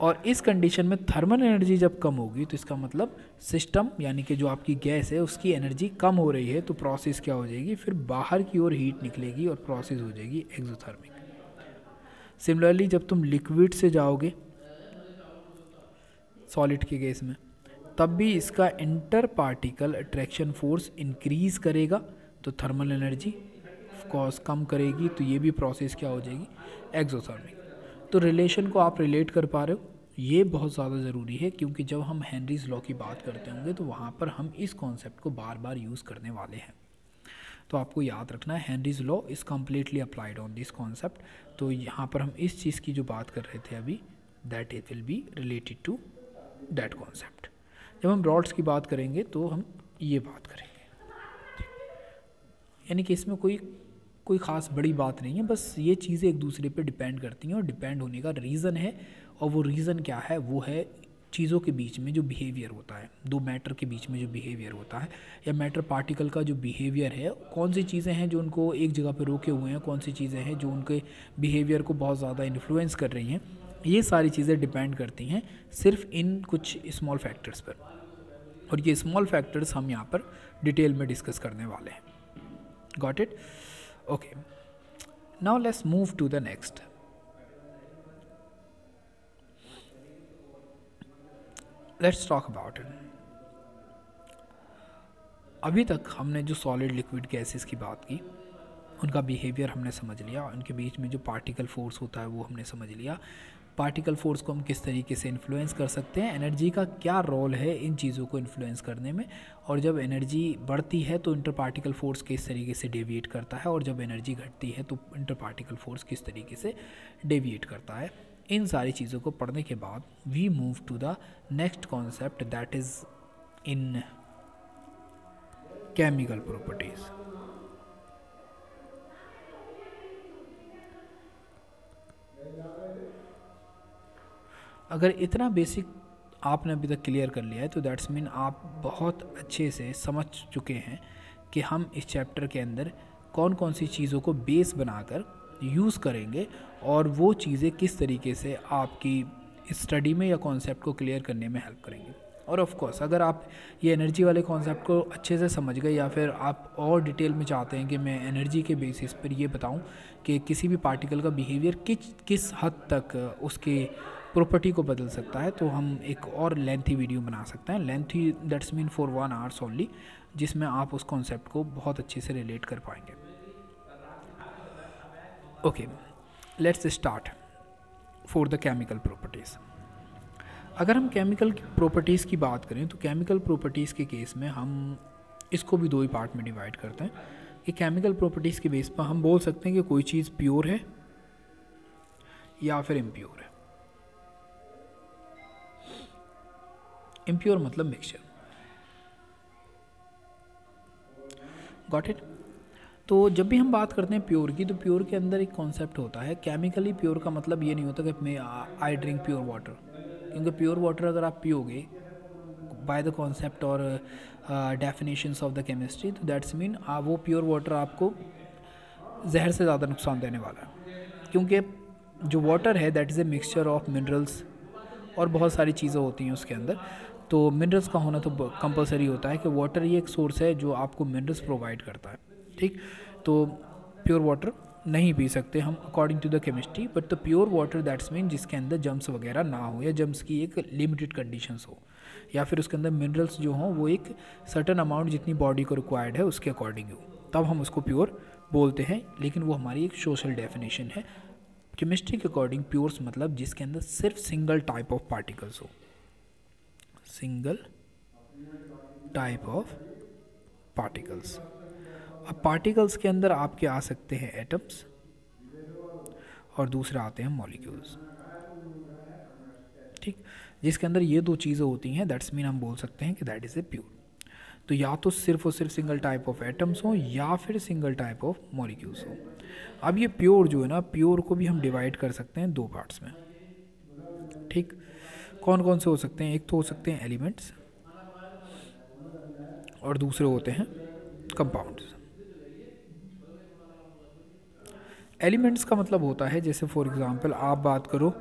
और इस कंडीशन में थर्मल एनर्जी जब कम होगी तो इसका मतलब सिस्टम यानी कि जो आपकी गैस है उसकी एनर्जी कम हो रही है, तो प्रोसेस क्या हो जाएगी? फिर बाहर की ओर हीट निकलेगी और प्रोसेस हो जाएगी एक्सोथर्मिक। सिमिलरली जब तुम लिक्विड से जाओगे सॉलिड के केस में तब भी इसका inter particle attraction force increase करेगा तो थर्मल एनर्जी ऑफ कोर्स कम करेगी, तो ये भी प्रोसेस क्या हो जाएगी? एक्सोथर्मिक। तो रिलेशन को आप रिलेट कर पा रहे हो, ये बहुत ज़्यादा ज़रूरी है क्योंकि जब हम हेनरीज लॉ की बात करते होंगे तो वहाँ पर हम इस कॉन्सेप्ट को बार बार यूज़ करने वाले हैं। तो आपको याद रखना है Henry's law is completely applied on this concept. तो यहाँ पर हम इस चीज़ की जो बात कर रहे थे अभी, that it will be related to that concept. जब हम रॉड्स की बात करेंगे तो हम ये बात करेंगे। यानी कि इसमें कोई कोई ख़ास बड़ी बात नहीं है, बस ये चीज़ें एक दूसरे पे डिपेंड करती हैं और डिपेंड होने का रीज़न है, और वो रीज़न क्या है, वो है चीज़ों के बीच में जो बिहेवियर होता है, दो मैटर के बीच में जो बिहेवियर होता है, या मैटर पार्टिकल का जो बिहेवियर है, कौन सी चीज़ें हैं जो उनको एक जगह पर रोके हुए हैं, कौन सी चीज़ें हैं जो उनके बिहेवियर को बहुत ज़्यादा इन्फ्लुएंस कर रही हैं। ये सारी चीज़ें डिपेंड करती हैं सिर्फ इन कुछ स्मॉल फैक्टर्स पर, और ये स्मॉल फैक्टर्स हम यहाँ पर डिटेल में डिस्कस करने वाले हैं। Got it? Okay, now let's move to the next. Let's talk about it. अभी तक हमने जो सॉलिड लिक्विड गैसेस की बात की, उनका बिहेवियर हमने समझ लिया, उनके बीच में जो पार्टिकल फोर्स होता है वो हमने समझ लिया, पार्टिकल फोर्स को हम किस तरीके से इन्फ्लुएंस कर सकते हैं, एनर्जी का क्या रोल है इन चीज़ों को इन्फ्लुएंस करने में, और जब एनर्जी बढ़ती है तो इंटर पार्टिकल फोर्स किस तरीके से डेविएट करता है, और जब एनर्जी घटती है तो इंटर पार्टिकल फोर्स किस तरीके से डेविएट करता है। इन सारी चीज़ों को पढ़ने के बाद we move to the next concept, that is in chemical properties. अगर इतना बेसिक आपने अभी तक क्लियर कर लिया है तो दैट्स मीन आप बहुत अच्छे से समझ चुके हैं कि हम इस चैप्टर के अंदर कौन कौन सी चीज़ों को बेस बनाकर यूज़ करेंगे, और वो चीज़ें किस तरीके से आपकी स्टडी में या कॉन्सेप्ट को क्लियर करने में हेल्प करेंगे। और ऑफ कोर्स अगर आप ये एनर्जी वाले कॉन्सेप्ट को अच्छे से समझ गए, या फिर आप और डिटेल में चाहते हैं कि मैं एनर्जी के बेसिस पर ये बताऊं कि किसी भी पार्टिकल का बिहेवियर किस हद तक उसके प्रॉपर्टी को बदल सकता है, तो हम एक और लेंथी वीडियो बना सकते हैं, lengthy that's mean for 1 hours only, जिसमें आप उस कॉन्सेप्ट को बहुत अच्छे से रिलेट कर पाएंगे। Okay, let's start for the chemical properties. अगर हम केमिकल प्रॉपर्टीज़ की बात करें तो केमिकल प्रॉपर्टीज़ के केस में हम इसको भी दो ही पार्ट में डिवाइड करते हैं कि केमिकल प्रॉपर्टीज़ के बेस पर हम बोल सकते हैं कि कोई चीज़ प्योर है या फिर इम्प्योर है। इम्प्योर मतलब मिक्सचर। Got it? तो जब भी हम बात करते हैं प्योर की, तो प्योर के अंदर एक कॉन्सेप्ट होता है, केमिकली प्योर का मतलब ये नहीं होता कि मैं आई ड्रिंक प्योर वाटर, क्योंकि प्योर वाटर अगर आप पियोगे बाय द कॉन्सेप्ट और डेफिनेशंस ऑफ द केमिस्ट्री, तो दैट्स मीन वो प्योर वाटर आपको जहर से ज़्यादा नुकसान देने वाला है, क्योंकि जो वाटर है that is a mixture of minerals और बहुत सारी चीज़ें होती हैं उसके अंदर। तो मिनरल्स का होना तो कंपलसरी होता है कि वाटर ये एक सोर्स है जो आपको मिनरल्स प्रोवाइड करता है, ठीक। तो प्योर वाटर नहीं पी सकते हम according to the chemistry, but the pure water that's mean जिसके अंदर जम्स वगैरह ना हो, या जम्स की एक लिमिटेड कंडीशंस हो, या फिर उसके अंदर मिनरल्स जो हों वो एक सर्टन अमाउंट जितनी बॉडी को रिक्वायर्ड है उसके अकॉर्डिंग हो, तब हम उसको प्योर बोलते हैं। लेकिन वो हमारी एक सोशल डेफिनेशन है। केमिस्ट्री के अकॉर्डिंग प्योर्स मतलब जिसके अंदर सिर्फ सिंगल टाइप ऑफ पार्टिकल्स हो, सिंगल टाइप ऑफ पार्टिकल्स। अब पार्टिकल्स के अंदर आपके आ सकते हैं एटम्स और दूसरे आते हैं मॉलिक्यूल्स, ठीक। जिसके अंदर ये दो चीज़ें होती हैं दैट्स मीन हम बोल सकते हैं कि दैट इज़ ए प्योर। तो या तो सिर्फ और सिर्फ सिंगल टाइप ऑफ एटम्स हो या फिर सिंगल टाइप ऑफ मॉलिक्यूल्स हो। अब ये प्योर जो है ना, प्योर को भी हम डिवाइड कर सकते हैं दो पार्ट्स में, ठीक। कौन कौन से हो सकते हैं? एक तो हो सकते हैं एलिमेंट्स और दूसरे होते हैं कंपाउंड्स। एलिमेंट्स का मतलब होता है जैसे फॉर एग्जांपल आप बात करो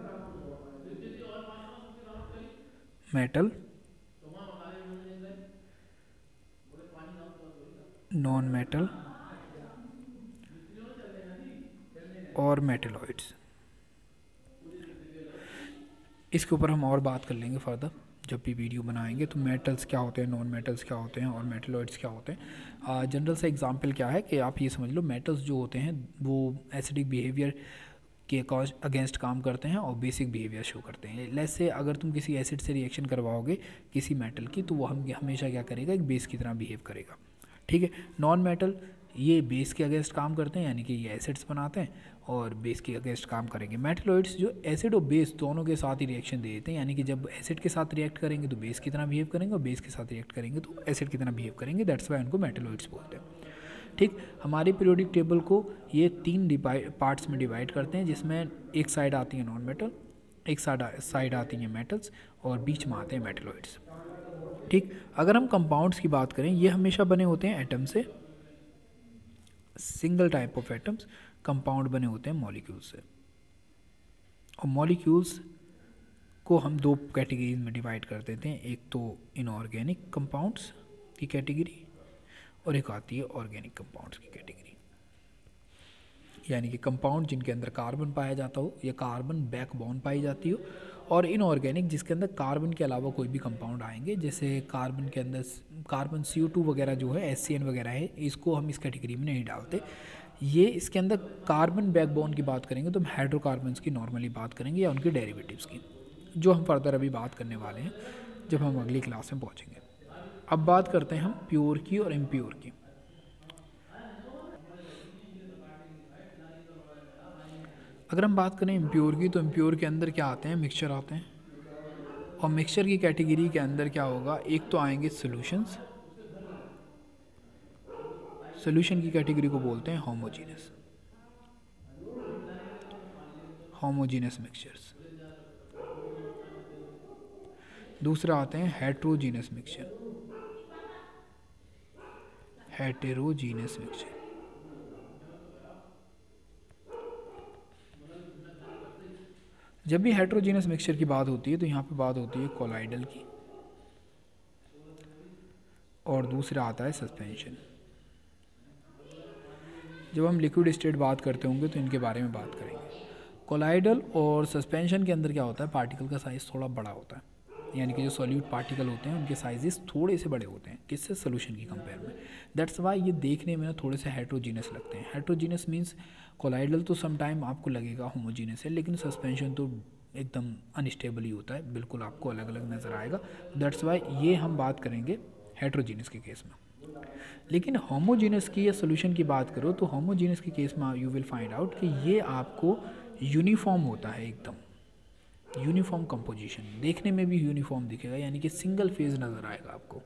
मेटल, नॉन मेटल और मेटलॉइड्स। इसके ऊपर हम और बात कर लेंगे फर्दर जब भी वीडियो बनाएंगे। तो मेटल्स क्या होते हैं, नॉन मेटल्स क्या होते हैं और मेटलॉइड्स क्या होते हैं। जनरल सा एग्जांपल क्या है कि आप ये समझ लो, मेटल्स जो होते हैं वो एसिडिक बिहेवियर के अगेंस्ट काम करते हैं और बेसिक बिहेवियर शो करते हैं। लेट्स से अगर तुम किसी एसिड से रिएक्शन करवाओगे किसी मेटल की, तो वो हम हमेशा क्या करेगा, एक बेस की तरह बिहेव करेगा, ठीक है। नॉन मेटल ये बेस के अगेंस्ट काम करते हैं, यानी कि ये एसिड्स बनाते हैं और बेस के अगेंस्ट काम करेंगे। मेटलॉइड्स जो एसिड और बेस दोनों के साथ ही रिएक्शन दे देते हैं, यानी कि जब एसिड के साथ रिएक्ट करेंगे तो बेस की तरह बिहेव करेंगे और बेस के साथ रिएक्ट करेंगे तो एसिड की तरह बिहेव करेंगे। दैट्स वाई उनको मेटलॉइड्स बोलते हैं, ठीक, हमारी पीरियोडिक टेबल को ये 3 पार्ट्स में डिवाइड करते हैं, जिसमें एक साइड आती है नॉन मेटल, एक साइड आती है मेटल्स, और बीच में आते हैं मेटलॉइड्स। ठीक, अगर हम कंपाउंड्स की बात करें, ये हमेशा बने होते हैं एटम से, single type of atoms. Compound बने होते हैं मॉलिक्यूल्स से, और मॉलिक्यूल्स को हम 2 कैटेगरीज में डिवाइड कर देते हैं। एक तो इनऑर्गेनिक कंपाउंड्स की कैटेगरी, और एक आती है ऑर्गेनिक कंपाउंड्स की कैटेगरी, यानी कि कंपाउंड जिनके अंदर कार्बन पाया जाता हो या कार्बन बैकबोन पाई जाती हो, और इनऑर्गेनिक जिसके अंदर कार्बन के अलावा कोई भी कंपाउंड आएंगे, जैसे कार्बन के अंदर कार्बन CO2 वगैरह जो है, SCN वगैरह है, इसको हम इस कैटेगरी में नहीं डालते। ये इसके अंदर कार्बन बैकबोन की बात करेंगे तो हम हाइड्रोकार्बन्स की नॉर्मली बात करेंगे, या उनके डेरिवेटिव्स की, जो हम फर्दर अभी बात करने वाले हैं जब हम अगली क्लास में पहुँचेंगे। अब बात करते हैं हम प्योर की और इम्प्योर की। अगर हम बात करें इम्प्योर की, तो इम्प्योर के अंदर क्या आते हैं, मिक्सचर आते हैं, और मिक्सचर की कैटेगरी के अंदर क्या होगा, एक तो आएंगे सॉल्यूशंस, सॉल्यूशन की कैटेगरी को बोलते हैं होमोजीनस मिक्सचर्स। दूसरा आते हैं हेट्रोजीनस मिक्सचर, हेटेरोजीनस मिक्सचर। जब भी हेट्रोजीनस मिक्सचर की बात होती है तो यहाँ पे बात होती है कोलाइडल की, और दूसरा आता है सस्पेंशन। जब हम लिक्विड स्टेट बात करते होंगे तो इनके बारे में बात करेंगे। कोलाइडल और सस्पेंशन के अंदर क्या होता है, पार्टिकल का साइज़ थोड़ा बड़ा होता है, यानी कि जो सॉल्यूट पार्टिकल होते हैं उनके साइजेस थोड़े से बड़े होते हैं, किससे, सोल्यूशन की कंपेयर में। दैट्स वाई ये देखने में ना थोड़े से हेट्रोजीनस लगते हैं। हेट्रोजीनस मीन्स कोलाइडल तो समटाइम आपको लगेगा होमोजीनस है, लेकिन सस्पेंशन तो एकदम अनस्टेबल ही होता है, बिल्कुल आपको अलग अलग नज़र आएगा। दैट्स वाई ये हम बात करेंगे हेट्रोजीनस के केस में। लेकिन होमोजीनस की या सोल्यूशन की बात करो तो होमोजीनस के केस में यू विल फाइंड आउट कि ये आपको यूनिफॉर्म होता है, एकदम यूनिफॉर्म कंपोजिशन, देखने में भी यूनिफॉर्म दिखेगा, यानी कि सिंगल फेज नज़र आएगा आपको।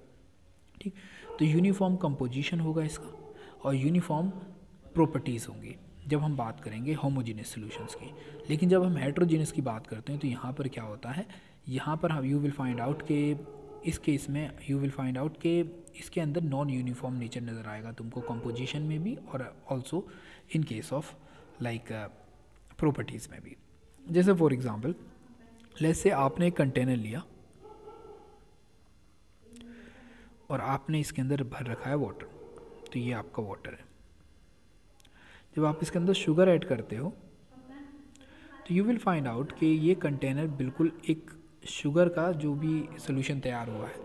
ठीक, तो यूनिफॉर्म कंपोजिशन होगा इसका, और यूनिफॉर्म प्रॉपर्टीज़ होंगी जब हम बात करेंगे होमोजीनस सॉल्यूशंस की। लेकिन जब हम हेट्रोजीनस की बात करते हैं तो यहाँ पर क्या होता है, यहाँ पर हम यू विल फाइंड आउट के इस केस में यू विल फाइंड आउट के इसके अंदर नॉन यूनिफॉर्म नेचर नज़र आएगा तुमको, कंपोजिशन में भी और also in case of like properties में भी। जैसे फॉर एग्जांपल, लेट्स से आपने एक कंटेनर लिया और आपने इसके अंदर भर रखा है वाटर, तो ये आपका वाटर है। जब आप इसके अंदर शुगर ऐड करते हो तो यू विल फाइंड आउट कि ये कंटेनर बिल्कुल एक शुगर का जो भी सोल्यूशन तैयार हुआ है,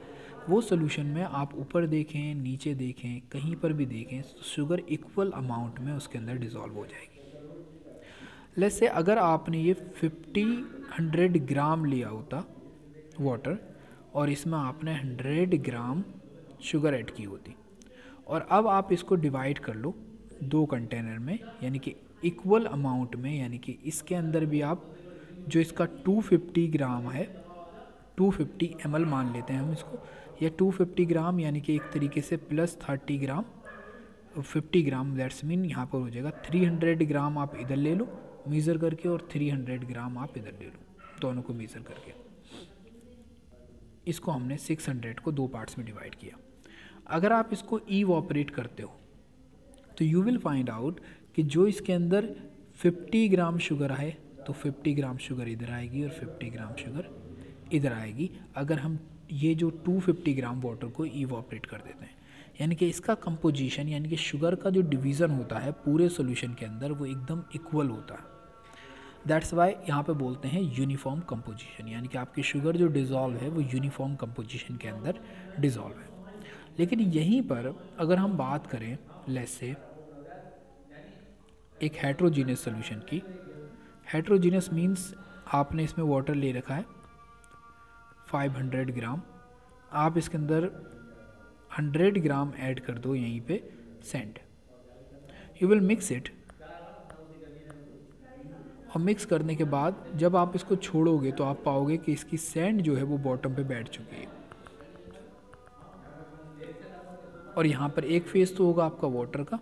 वो सोल्यूशन में आप ऊपर देखें, नीचे देखें, कहीं पर भी देखें, शुगर इक्वल अमाउंट में उसके अंदर डिज़ोल्व हो जाएगी। लेट्स से अगर आपने ये 100 ग्राम लिया होता वाटर, और इसमें आपने 100 ग्राम शुगर ऐड की होती, और अब आप इसको डिवाइड कर लो 2 कंटेनर में, यानी कि इक्वल अमाउंट में, यानी कि इसके अंदर भी आप जो इसका 250 ग्राम है, 250 ml मान लेते हैं हम इसको, या 250 ग्राम यानी कि एक तरीके से plus 30 gram, 50 gram, that's mean यहाँ पर हो जाएगा 300 ग्राम आप इधर ले लो मेज़र करके, और 300 ग्राम आप इधर ले लो, दोनों को मेज़र करके। इसको हमने 600 को 2 पार्ट्स में डिवाइड किया। अगर आप इसको इवॉपरेट करते हो तो यू विल फाइंड आउट कि जो इसके अंदर 50 ग्राम शुगर है तो 50 ग्राम शुगर इधर आएगी और 50 ग्राम शुगर इधर आएगी, अगर हम ये जो 250 ग्राम वाटर को इवॉपरेट कर देते हैं। यानी कि इसका कंपोजिशन, यानी कि शुगर का जो डिवीज़न होता है पूरे सॉल्यूशन के अंदर, वो एकदम इक्वल होता है। दैट्स वाई यहाँ पे बोलते हैं यूनिफॉर्म कंपोजिशन, यानी कि आपकी शुगर जो डिज़ोल्व है वो यूनिफॉर्म कंपोजिशन के अंदर डिज़ोल्व है। लेकिन यहीं पर अगर हम बात करें लेट्स से एक हेट्रोजीनियस सॉल्यूशन की, हेट्रोजीनियस मीन्स आपने इसमें वाटर ले रखा है 500 ग्राम, आप इसके अंदर 100 ग्राम ऐड कर दो यहीं पे sand, you will mix it, और मिक्स करने के बाद जब आप इसको छोड़ोगे तो आप पाओगे कि इसकी सैंड जो है वो बॉटम पे बैठ चुकी है, और यहाँ पर एक फेस तो होगा आपका वाटर का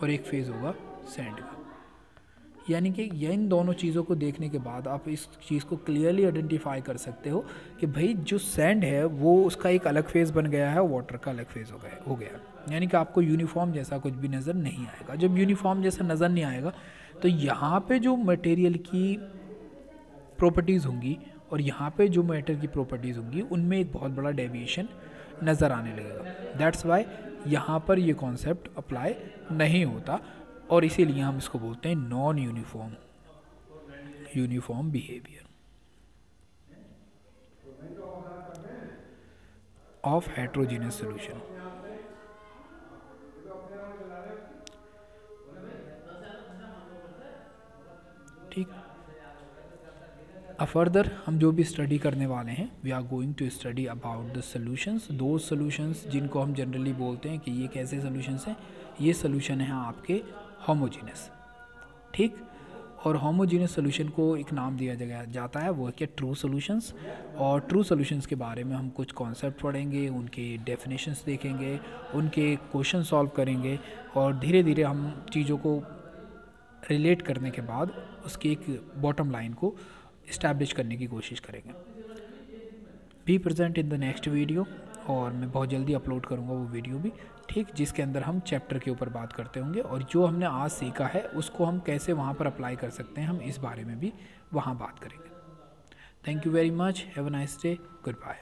और एक फेज़ होगा सैंड का। यानी कि इन दोनों चीज़ों को देखने के बाद आप इस चीज़ को क्लियरली आइडेंटिफाई कर सकते हो कि भाई जो सैंड है वो उसका एक अलग फेज़ बन गया है, वाटर का अलग फेज़ हो गया। यानी कि आपको यूनिफॉर्म जैसा कुछ भी नज़र नहीं आएगा। जब यूनिफॉर्म जैसा नज़र नहीं आएगा तो यहाँ पे जो मटेरियल की प्रॉपर्टीज़ होंगी और यहाँ पे जो मैटर की प्रॉपर्टीज़ होंगी उनमें एक बहुत बड़ा डेविएशन नज़र आने लगेगा। दैट्स वाई यहाँ पर ये कॉन्सेप्ट अप्लाई नहीं होता और इसीलिए हम इसको बोलते हैं non uniform behaviour of heterogeneous solution. ठीक, अब फर्दर हम जो भी स्टडी करने वाले हैं, we are going to study about the solutions, दो सॉल्यूशंस जिनको हम जनरली बोलते हैं कि ये कैसे सॉल्यूशंस हैं। ये सॉल्यूशन है आपके होमोजीनियस। ठीक, और होमोजीनियस सॉल्यूशन को एक नाम दिया जाता है, वो है कि ट्रू सॉल्यूशंस। और ट्रू सॉल्यूशंस के बारे में हम कुछ कॉन्सेप्ट पढ़ेंगे, उनके डेफिनेशंस देखेंगे, उनके क्वेश्चन सॉल्व करेंगे और धीरे धीरे हम चीज़ों को रिलेट करने के बाद उसकी एक बॉटम लाइन को इस्टेब्लिश करने की कोशिश करेंगे। Be present in the next video, और मैं बहुत जल्दी अपलोड करूँगा वो वीडियो भी, ठीक, जिसके अंदर हम चैप्टर के ऊपर बात करते होंगे और जो हमने आज सीखा है उसको हम कैसे वहाँ पर अप्लाई कर सकते हैं, हम इस बारे में भी वहाँ बात करेंगे। Thank you very much, have a nice day, good bye.